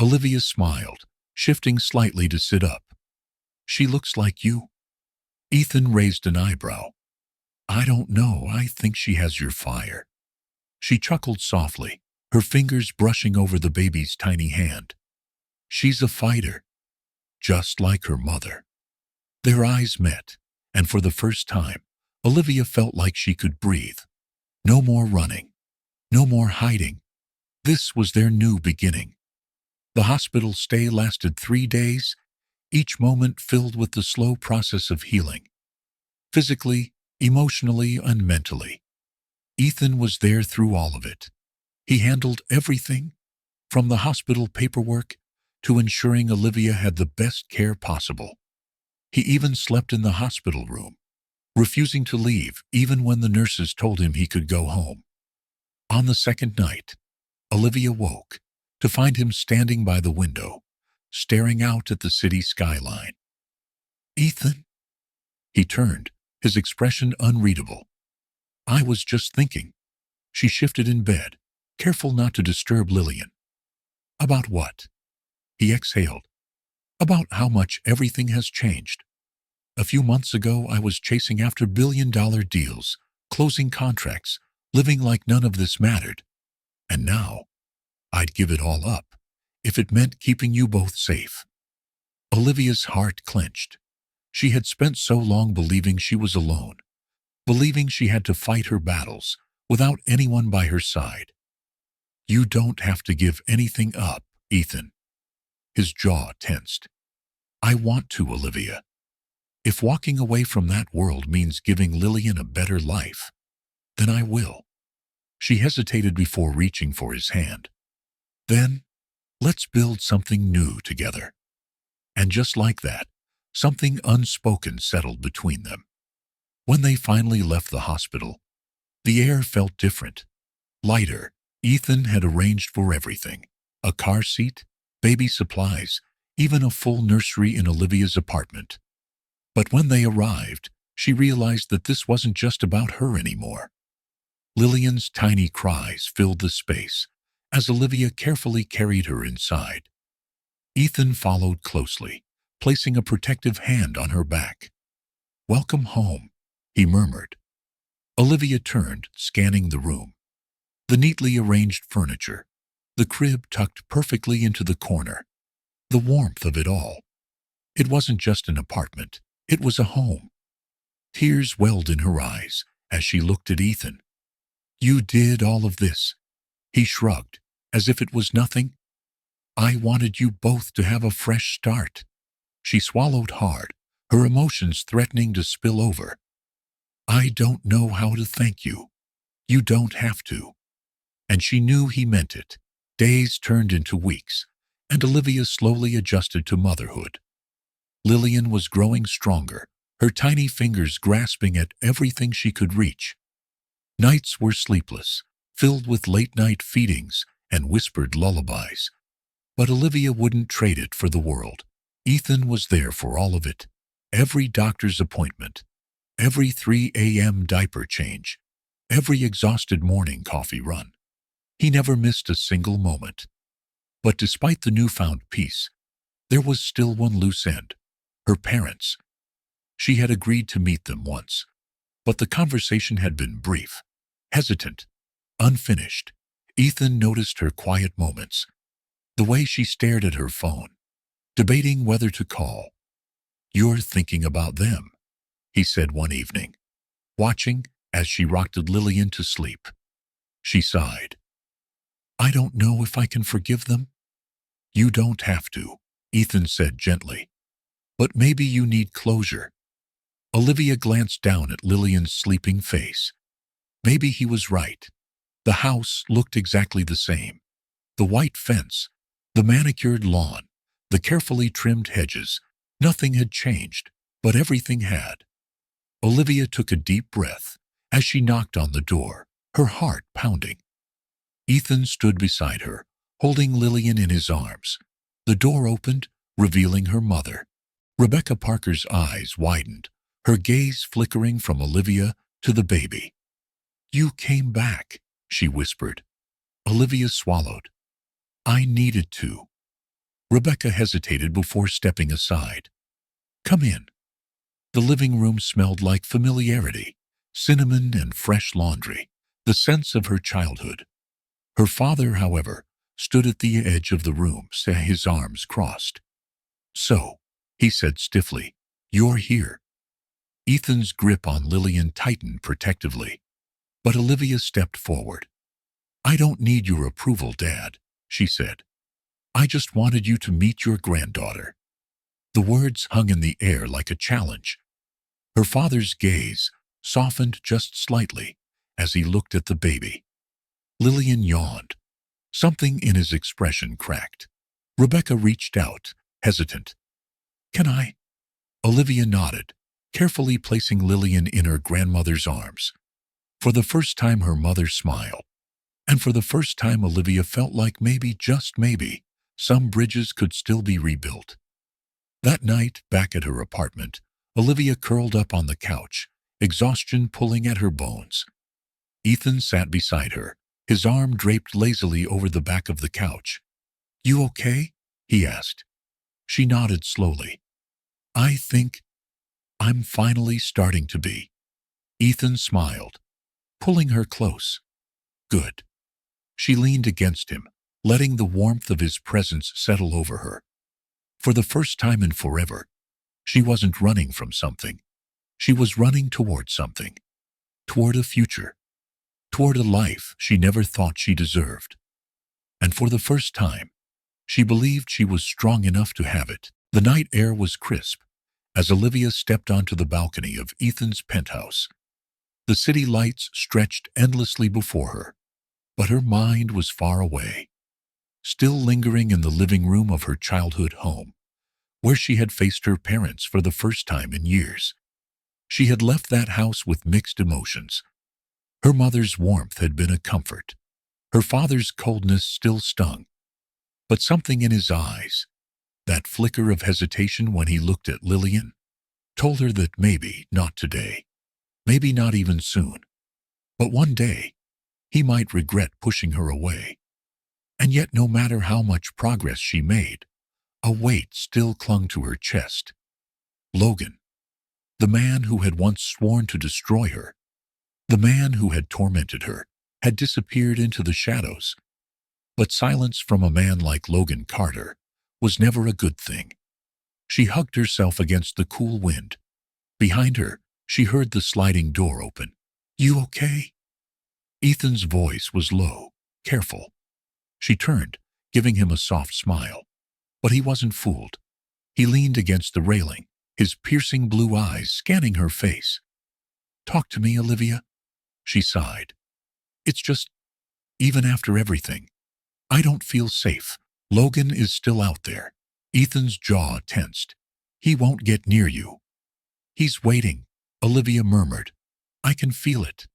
S1: Olivia smiled, shifting slightly to sit up. "She looks like you." Ethan raised an eyebrow. "I don't know, I think she has your fire." She chuckled softly, her fingers brushing over the baby's tiny hand. "She's a fighter, just like her mother." Their eyes met, and for the first time, Olivia felt like she could breathe. No more running, no more hiding. This was their new beginning. The hospital stay lasted 3 days, each moment filled with the slow process of healing. Physically, emotionally, and mentally. Ethan was there through all of it. He handled everything, from the hospital paperwork to ensuring Olivia had the best care possible. He even slept in the hospital room, refusing to leave even when the nurses told him he could go home. On the second night, Olivia woke to find him standing by the window, staring out at the city skyline. "Ethan?" He turned, his expression unreadable. "I was just thinking." She shifted in bed, careful not to disturb Lillian. "About what?" He exhaled. "About how much everything has changed. A few months ago, I was chasing after billion-dollar deals, closing contracts, living like none of this mattered. And now, I'd give it all up if it meant keeping you both safe." Olivia's heart clenched. She had spent so long believing she was alone, believing she had to fight her battles without anyone by her side. "You don't have to give anything up, Ethan." His jaw tensed. "I want to, Olivia. If walking away from that world means giving Lillian a better life, then I will." She hesitated before reaching for his hand. "Then, let's build something new together." And just like that, something unspoken settled between them. When they finally left the hospital, the air felt different, lighter. Ethan had arranged for everything: a car seat, baby supplies, even a full nursery in Olivia's apartment. But when they arrived, she realized that this wasn't just about her anymore. Lillian's tiny cries filled the space as Olivia carefully carried her inside. Ethan followed closely, placing a protective hand on her back. "Welcome home," he murmured. Olivia turned, scanning the room. The neatly arranged furniture, the crib tucked perfectly into the corner, the warmth of it all. It wasn't just an apartment, it was a home. Tears welled in her eyes as she looked at Ethan. "You did all of this?" He shrugged, as if it was nothing. "I wanted you both to have a fresh start." She swallowed hard, her emotions threatening to spill over. "I don't know how to thank you. You don't have to." And she knew he meant it. Days turned into weeks, and Olivia slowly adjusted to motherhood. Lillian was growing stronger, her tiny fingers grasping at everything she could reach. Nights were sleepless, filled with late-night feedings and whispered lullabies. But Olivia wouldn't trade it for the world. Ethan was there for all of it. Every doctor's appointment, every 3 a.m. diaper change, every exhausted morning coffee run. He never missed a single moment. But despite the newfound peace, there was still one loose end: her parents. She had agreed to meet them once, but the conversation had been brief, hesitant, unfinished. Ethan noticed her quiet moments, the way she stared at her phone, debating whether to call. "You're thinking about them," he said one evening, watching as she rocked Lillian to sleep. She sighed. "I don't know if I can forgive them." "You don't have to," Ethan said gently. "But maybe you need closure." Olivia glanced down at Lillian's sleeping face. Maybe he was right. The house looked exactly the same. The white fence, the manicured lawn, the carefully trimmed hedges. Nothing had changed, but everything had. Olivia took a deep breath as she knocked on the door, her heart pounding. Ethan stood beside her, holding Lillian in his arms. The door opened, revealing her mother. Rebecca Parker's eyes widened, her gaze flickering from Olivia to the baby. "You came back," she whispered. Olivia swallowed. "I needed to." Rebecca hesitated before stepping aside. "Come in." The living room smelled like familiarity, cinnamon and fresh laundry, the sense of her childhood. Her father, however, stood at the edge of the room, his arms crossed. "So," he said stiffly, "you're here." Ethan's grip on Lillian tightened protectively, but Olivia stepped forward. "I don't need your approval, Dad," she said. "I just wanted you to meet your granddaughter." The words hung in the air like a challenge. Her father's gaze softened just slightly as he looked at the baby. Lillian yawned. Something in his expression cracked. Rebecca reached out, hesitant. "Can I?" Olivia nodded, carefully placing Lillian in her grandmother's arms. For the first time her mother smiled, and for the first time Olivia felt like maybe, just maybe, some bridges could still be rebuilt. That night, back at her apartment, Olivia curled up on the couch, exhaustion pulling at her bones. Ethan sat beside her, his arm draped lazily over the back of the couch. "You okay?" he asked. She nodded slowly. "I think I'm finally starting to be." Ethan smiled, pulling her close. "Good." She leaned against him, letting the warmth of his presence settle over her. For the first time in forever, she wasn't running from something. She was running toward something. Toward a future. Toward a life she never thought she deserved. And for the first time, she believed she was strong enough to have it. The night air was crisp as Olivia stepped onto the balcony of Ethan's penthouse. The city lights stretched endlessly before her, but her mind was far away, still lingering in the living room of her childhood home, where she had faced her parents for the first time in years. She had left that house with mixed emotions. Her mother's warmth had been a comfort. Her father's coldness still stung. But something in his eyes, that flicker of hesitation when he looked at Lillian, told her that maybe not today, maybe not even soon, but one day he might regret pushing her away. And yet no matter how much progress she made, A weight still clung to her chest. Logan, the man who had once sworn to destroy her, the man who had tormented her, had disappeared into the shadows. But silence from a man like Logan Carter was never a good thing. She hugged herself against the cool wind. Behind her, she heard the sliding door open. "You okay?" Ethan's voice was low, careful. She turned, giving him a soft smile. But he wasn't fooled. He leaned against the railing, his piercing blue eyes scanning her face. "Talk to me, Olivia," she sighed. "It's just, even after everything, I don't feel safe. Logan is still out there." Ethan's jaw tensed. "He won't get near you." "He's waiting," Olivia murmured. "I can feel it."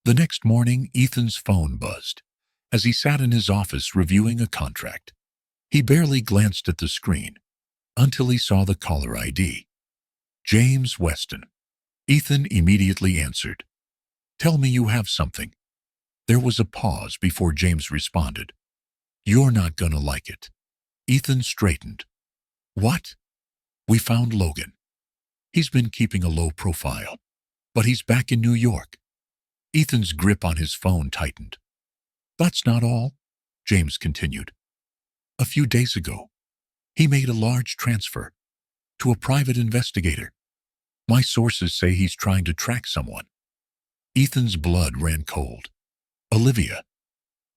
S1: The next morning, Ethan's phone buzzed. As he sat in his office reviewing a contract, he barely glanced at the screen until he saw the caller ID. James Weston. Ethan immediately answered. "Tell me you have something." There was a pause before James responded. "You're not gonna like it." Ethan straightened. "What?" "We found Logan. He's been keeping a low profile, but he's back in New York." Ethan's grip on his phone tightened. "That's not all," James continued. "A few days ago, he made a large transfer to a private investigator. My sources say he's trying to track someone." Ethan's blood ran cold. "Olivia."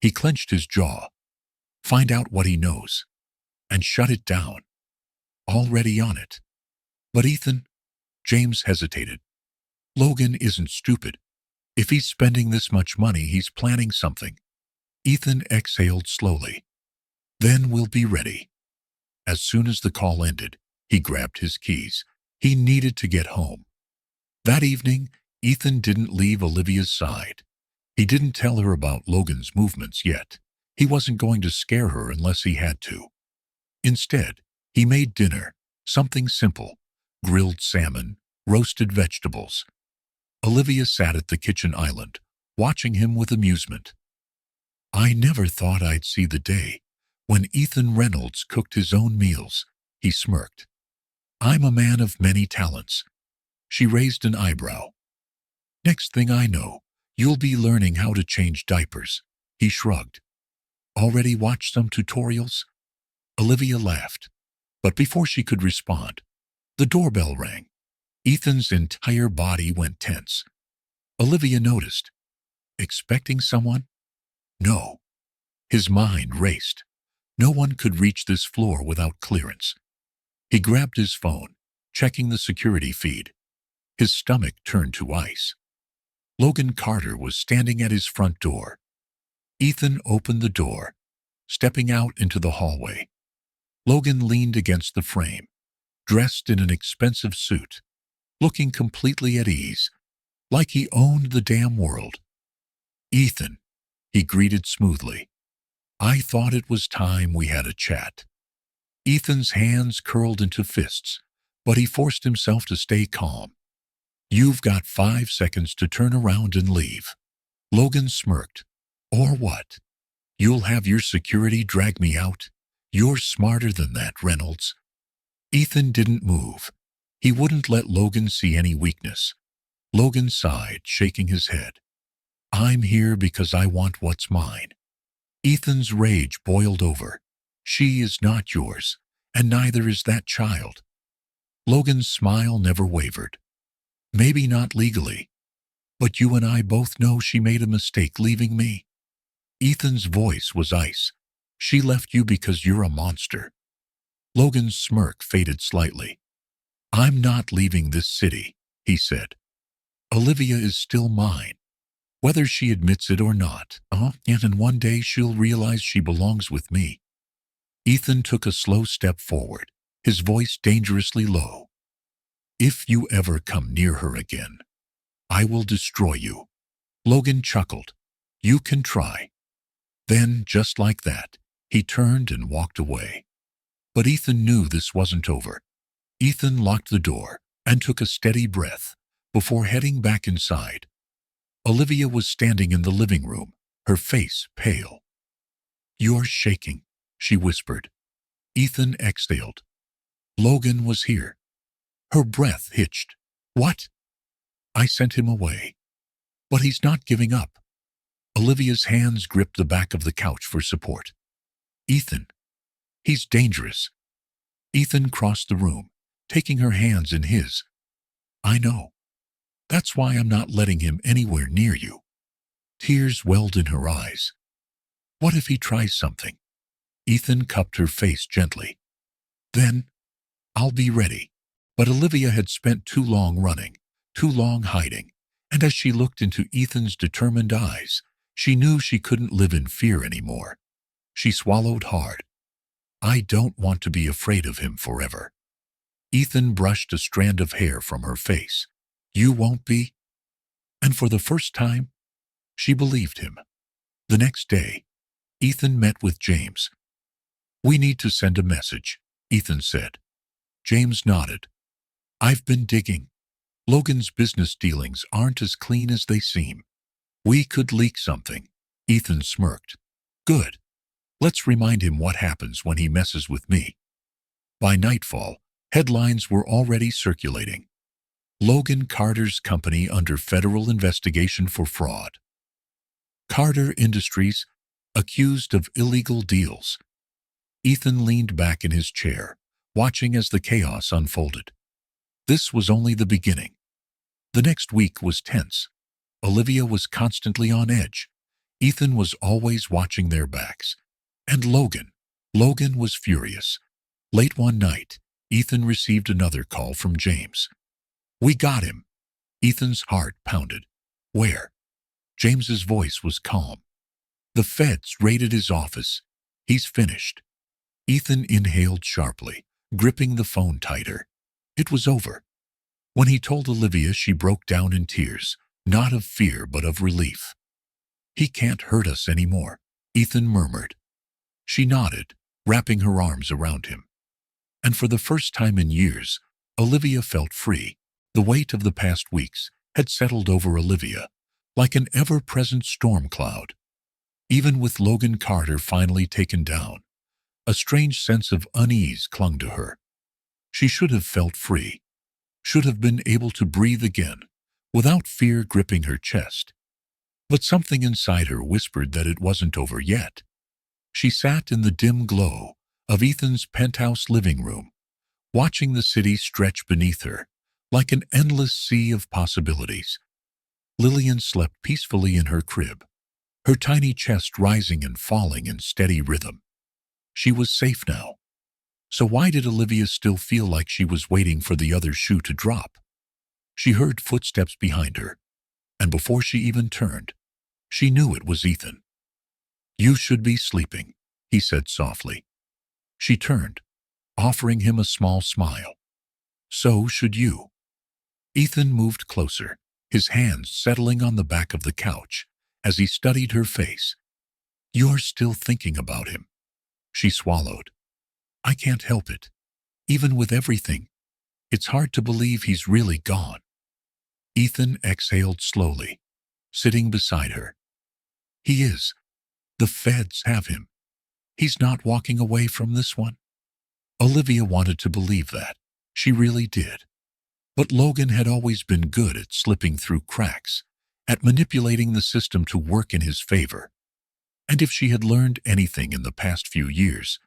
S1: He clenched his jaw. "Find out what he knows and shut it down." "Already on it." "But Ethan," James hesitated. "Logan isn't stupid. If he's spending this much money, he's planning something." Ethan exhaled slowly. "Then we'll be ready." As soon as the call ended, he grabbed his keys. He needed to get home. That evening, Ethan didn't leave Olivia's side. He didn't tell her about Logan's movements yet. He wasn't going to scare her unless he had to. Instead, he made dinner, something simple: grilled salmon, roasted vegetables. Olivia sat at the kitchen island, watching him with amusement. "I never thought I'd see the day when Ethan Reynolds cooked his own meals," he smirked. "I'm a man of many talents." She raised an eyebrow. "Next thing I know, you'll be learning how to change diapers." He shrugged. "Already watched some tutorials?" Olivia laughed. But before she could respond, the doorbell rang. Ethan's entire body went tense. Olivia noticed. "Expecting someone?" "No." His mind raced. No one could reach this floor without clearance. He grabbed his phone, checking the security feed. His stomach turned to ice. Logan Carter was standing at his front door. Ethan opened the door, stepping out into the hallway. Logan leaned against the frame, dressed in an expensive suit, looking completely at ease, like he owned the damn world. "Ethan," he greeted smoothly. "I thought it was time we had a chat." Ethan's hands curled into fists, but he forced himself to stay calm. "You've got 5 seconds to turn around and leave." Logan smirked. "Or what? You'll have your security drag me out? You're smarter than that, Reynolds." Ethan didn't move. He wouldn't let Logan see any weakness. Logan sighed, shaking his head. "I'm here because I want what's mine." Ethan's rage boiled over. "She is not yours, and neither is that child." Logan's smile never wavered. "Maybe not legally, but you and I both know she made a mistake leaving me." Ethan's voice was ice. "She left you because you're a monster." Logan's smirk faded slightly. "I'm not leaving this city," he said. "Olivia is still mine, whether she admits it or not. And one day she'll realize she belongs with me." Ethan took a slow step forward, his voice dangerously low. "If you ever come near her again, I will destroy you." Logan chuckled. "You can try." Then, just like that, he turned and walked away. But Ethan knew this wasn't over. Ethan locked the door and took a steady breath before heading back inside. Olivia was standing in the living room, her face pale. "You're shaking," she whispered. Ethan exhaled. Logan was here. Her breath hitched. What? I sent him away. But he's not giving up. Olivia's hands gripped the back of the couch for support. Ethan. He's dangerous. Ethan crossed the room, taking her hands in his. I know. That's why I'm not letting him anywhere near you. Tears welled in her eyes. What if he tries something? Ethan cupped her face gently. Then, I'll be ready. But Olivia had spent too long running, too long hiding, and as she looked into Ethan's determined eyes, she knew she couldn't live in fear anymore. She swallowed hard. I don't want to be afraid of him forever. Ethan brushed a strand of hair from her face. You won't be? And for the first time, she believed him. The next day, Ethan met with James. We need to send a message, Ethan said. James nodded. I've been digging. Logan's business dealings aren't as clean as they seem. We could leak something. Ethan smirked. Good. Let's remind him what happens when he messes with me. By nightfall, headlines were already circulating. Logan Carter's company under federal investigation for fraud. Carter Industries accused of illegal deals. Ethan leaned back in his chair, watching as the chaos unfolded. This was only the beginning. The next week was tense. Olivia was constantly on edge. Ethan was always watching their backs. And Logan was furious. Late one night, Ethan received another call from James. We got him. Ethan's heart pounded. Where? James's voice was calm. The feds raided his office. He's finished. Ethan inhaled sharply, gripping the phone tighter. It was over. When he told Olivia, she broke down in tears, not of fear but of relief. He can't hurt us anymore, Ethan murmured. She nodded, wrapping her arms around him. And for the first time in years, Olivia felt free. The weight of the past weeks had settled over Olivia, like an ever-present storm cloud. Even with Logan Carter finally taken down, a strange sense of unease clung to her. She should have felt free, should have been able to breathe again, without fear gripping her chest. But something inside her whispered that it wasn't over yet. She sat in the dim glow of Ethan's penthouse living room, watching the city stretch beneath her, like an endless sea of possibilities. Lillian slept peacefully in her crib, her tiny chest rising and falling in steady rhythm. She was safe now. So why did Olivia still feel like she was waiting for the other shoe to drop? She heard footsteps behind her, and before she even turned, she knew it was Ethan. You should be sleeping, he said softly. She turned, offering him a small smile. So should you. Ethan moved closer, his hands settling on the back of the couch as he studied her face. You're still thinking about him. She swallowed. I can't help it. Even with everything, it's hard to believe he's really gone. Ethan exhaled slowly, sitting beside her. He is. The feds have him. He's not walking away from this one. Olivia wanted to believe that. She really did. But Logan had always been good at slipping through cracks, at manipulating the system to work in his favor. And if she had learned anything in the past few years,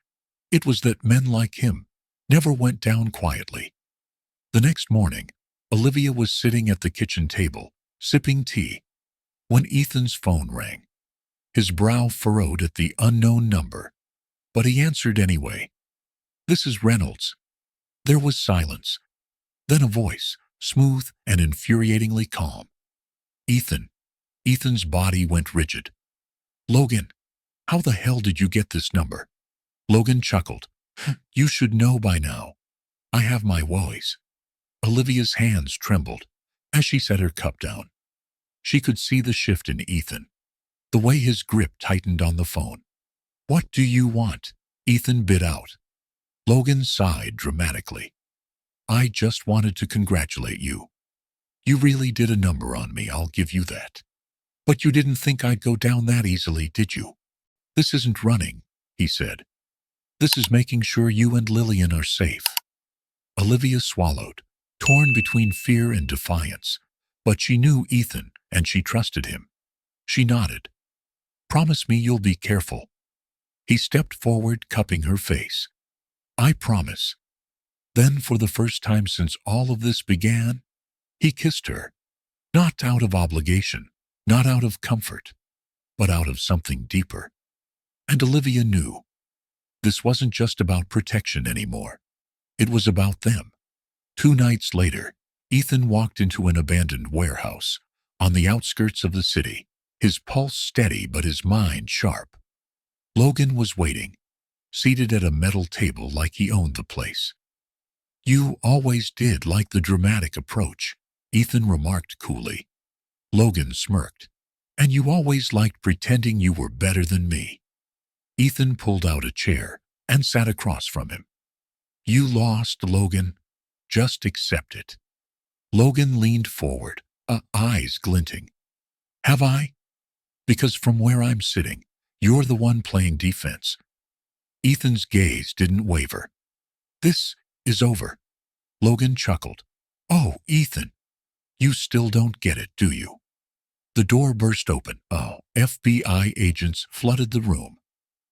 S1: it was that men like him never went down quietly. The next morning, Olivia was sitting at the kitchen table, sipping tea, when Ethan's phone rang. His brow furrowed at the unknown number, but he answered anyway. This is Reynolds. There was silence. Then a voice, smooth and infuriatingly calm. Ethan. Ethan's body went rigid. Logan, how the hell did you get this number? Logan chuckled. You should know by now. I have my woes. Olivia's hands trembled as she set her cup down. She could see the shift in Ethan, the way his grip tightened on the phone. What do you want? Ethan bit out. Logan sighed dramatically. I just wanted to congratulate you. You really did a number on me, I'll give you that. But you didn't think I'd go down that easily, did you? This isn't running, he said. This is making sure you and Lillian are safe." Olivia swallowed, torn between fear and defiance, but she knew Ethan and she trusted him. She nodded. "Promise me you'll be careful." He stepped forward, cupping her face. "I promise." Then, for the first time since all of this began, he kissed her. Not out of obligation, not out of comfort, but out of something deeper. And Olivia knew. This wasn't just about protection anymore. It was about them. 2 nights later, Ethan walked into an abandoned warehouse on the outskirts of the city, his pulse steady but his mind sharp. Logan was waiting, seated at a metal table like he owned the place. "You always did like the dramatic approach," Ethan remarked coolly. Logan smirked. "And you always liked pretending you were better than me." Ethan pulled out a chair and sat across from him. "You lost, Logan. Just accept it." Logan leaned forward, eyes glinting. "Have I? Because from where I'm sitting, you're the one playing defense." Ethan's gaze didn't waver. "This is over." Logan chuckled. "Oh, Ethan, you still don't get it, do you?" The door burst open. FBI agents flooded the room.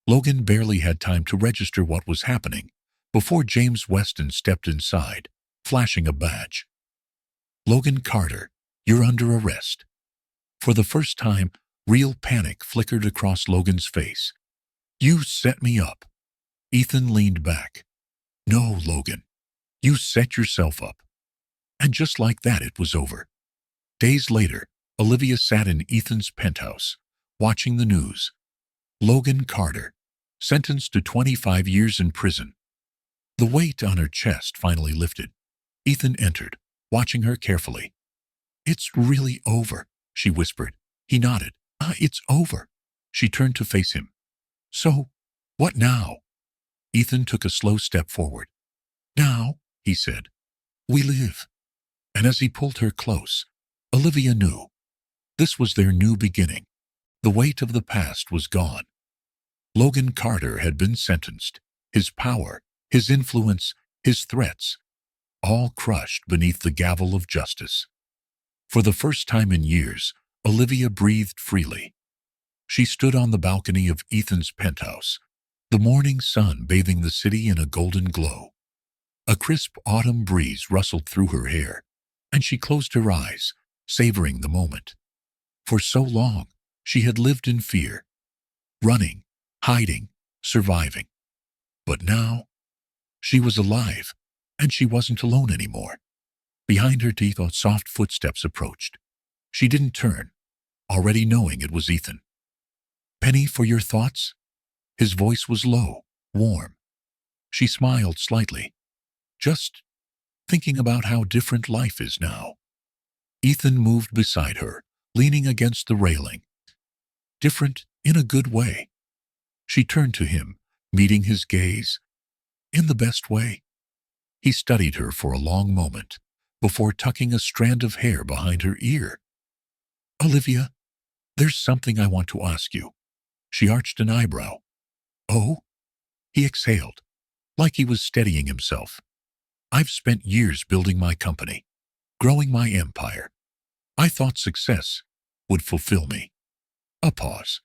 S1: Logan barely had time to register what was happening before James Weston stepped inside, flashing a badge. "Logan Carter, you're under arrest." For the first time, real panic flickered across Logan's face. "You set me up." Ethan leaned back. "No, Logan. You set yourself up." And just like that, it was over. Days later, Olivia sat in Ethan's penthouse, watching the news. Logan Carter, sentenced to 25 years in prison. The weight on her chest finally lifted. Ethan entered, watching her carefully. "It's really over," she whispered. He nodded. It's over." She turned to face him. "So, what now?" Ethan took a slow step forward. "Now," he said, "we live." And as he pulled her close, Olivia knew. This was their new beginning. The weight of the past was gone. Logan Carter had been sentenced. His power, his influence, his threats, all crushed beneath the gavel of justice. For the first time in years, Olivia breathed freely. She stood on the balcony of Ethan's penthouse, the morning sun bathing the city in a golden glow. A crisp autumn breeze rustled through her hair, and she closed her eyes, savoring the moment. For so long, she had lived in fear, running, hiding, surviving. But now, she was alive, and she wasn't alone anymore. Behind her teeth, soft footsteps approached. She didn't turn, already knowing it was Ethan. "Penny, for your thoughts?" His voice was low, warm. She smiled slightly. "Just thinking about how different life is now." Ethan moved beside her, leaning against the railing. "Different in a good way." She turned to him, meeting his gaze. "In the best way." He studied her for a long moment, before tucking a strand of hair behind her ear. "Olivia, there's something I want to ask you." She arched an eyebrow. "Oh?" He exhaled, like he was steadying himself. "I've spent years building my company, growing my empire. I thought success would fulfill me." A pause.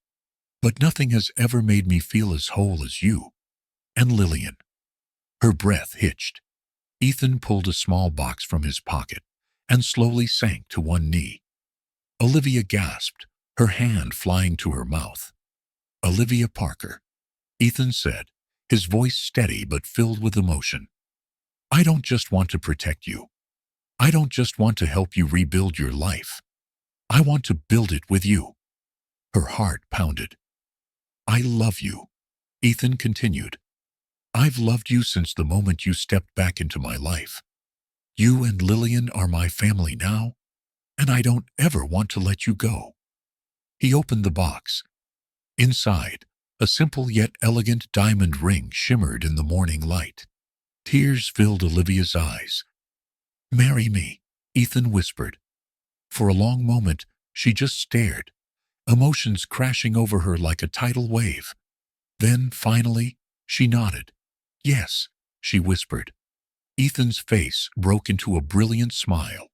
S1: "But nothing has ever made me feel as whole as you and Lillian." Her breath hitched. Ethan pulled a small box from his pocket and slowly sank to one knee. Olivia gasped, her hand flying to her mouth. "Olivia Parker," Ethan said, his voice steady but filled with emotion. "I don't just want to protect you. I don't just want to help you rebuild your life. I want to build it with you." Her heart pounded. "I love you," Ethan continued. "I've loved you since the moment you stepped back into my life. You and Lillian are my family now, and I don't ever want to let you go." He opened the box. Inside, a simple yet elegant diamond ring shimmered in the morning light. Tears filled Olivia's eyes. "Marry me," Ethan whispered. For a long moment, she just stared, emotions crashing over her like a tidal wave. Then, finally, she nodded. Yes, she whispered. Ethan's face broke into a brilliant smile.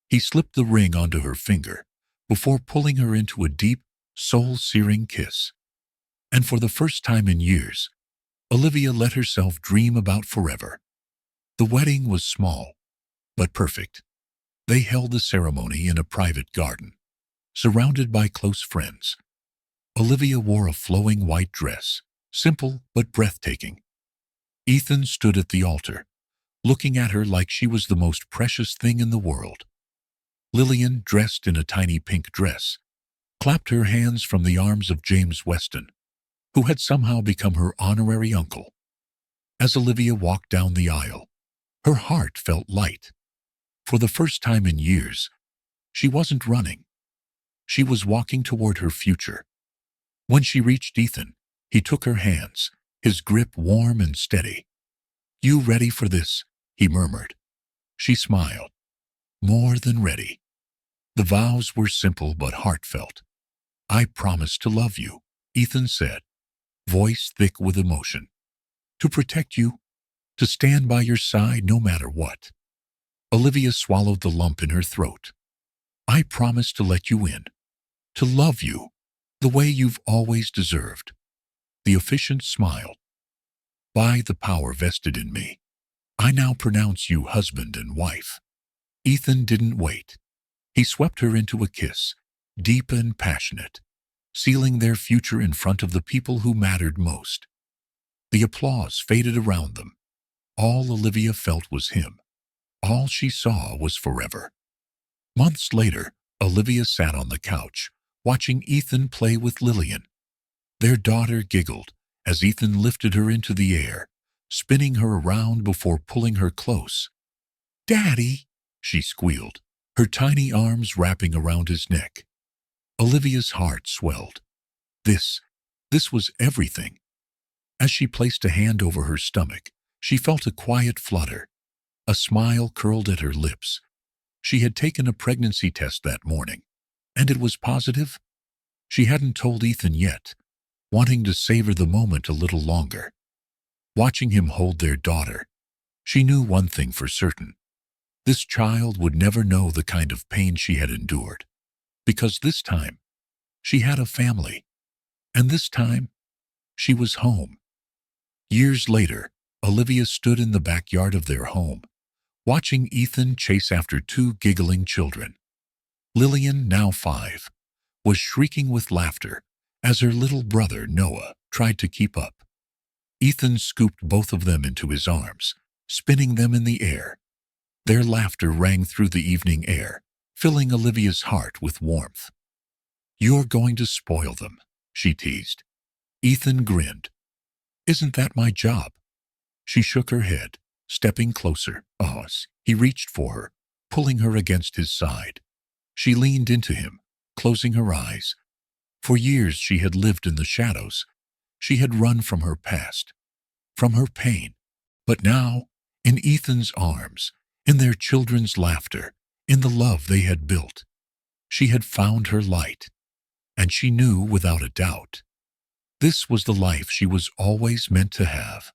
S1: He slipped the ring onto her finger before pulling her into a deep, soul-searing kiss. And for the first time in years, Olivia let herself dream about forever. The wedding was small, but perfect. They held the ceremony in a private garden, surrounded by close friends. Olivia wore a flowing white dress, simple but breathtaking. Ethan stood at the altar, looking at her like she was the most precious thing in the world. Lillian, dressed in a tiny pink dress, clapped her hands from the arms of James Weston, who had somehow become her honorary uncle. As Olivia walked down the aisle, her heart felt light. For the first time in years, she wasn't running. She was walking toward her future. When she reached Ethan, he took her hands, his grip warm and steady. "You ready for this?" he murmured. She smiled. "More than ready." The vows were simple but heartfelt. "I promise to love you," Ethan said, voice thick with emotion. "To protect you, to stand by your side no matter what." Olivia swallowed the lump in her throat. "I promise to let you in, to love you, the way you've always deserved." The officiant smiled. "By the power vested in me, I now pronounce you husband and wife." Ethan didn't wait. He swept her into a kiss, deep and passionate, sealing their future in front of the people who mattered most. The applause faded around them. All Olivia felt was him. All she saw was forever. Months later, Olivia sat on the couch, watching Ethan play with Lillian. Their daughter giggled as Ethan lifted her into the air, spinning her around before pulling her close. "Daddy," she squealed, her tiny arms wrapping around his neck. Olivia's heart swelled. This was everything. As she placed a hand over her stomach, she felt a quiet flutter. A smile curled at her lips. She had taken a pregnancy test that morning, and it was positive. She hadn't told Ethan yet, wanting to savor the moment a little longer. Watching him hold their daughter, she knew one thing for certain. This child would never know the kind of pain she had endured, because this time, she had a family, and this time, she was home. Years later, Olivia stood in the backyard of their home, watching Ethan chase after two giggling children. Lillian, now 5, was shrieking with laughter as her little brother, Noah, tried to keep up. Ethan scooped both of them into his arms, spinning them in the air. Their laughter rang through the evening air, filling Olivia's heart with warmth. "You're going to spoil them," she teased. Ethan grinned. "Isn't that my job?" She shook her head, stepping closer. He reached for her, pulling her against his side. She leaned into him, closing her eyes. For years she had lived in the shadows. She had run from her past, from her pain. But now, in Ethan's arms, in their children's laughter, in the love they had built, she had found her light. And she knew without a doubt, this was the life she was always meant to have.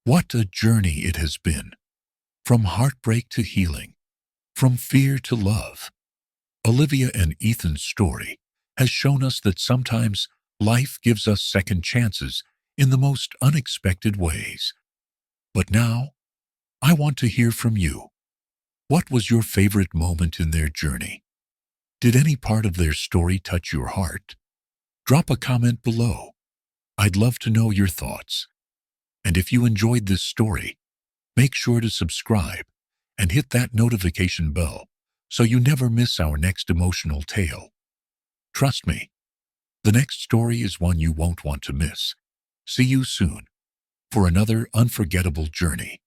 S1: What a journey it has been, from heartbreak to healing, from fear to love. Olivia and Ethan's story has shown us that sometimes life gives us second chances in the most unexpected ways. But now, I want to hear from you. What was your favorite moment in their journey? Did any part of their story touch your heart? Drop a comment below. I'd love to know your thoughts. And if you enjoyed this story, make sure to subscribe and hit that notification bell so you never miss our next emotional tale. Trust me, the next story is one you won't want to miss. See you soon for another unforgettable journey.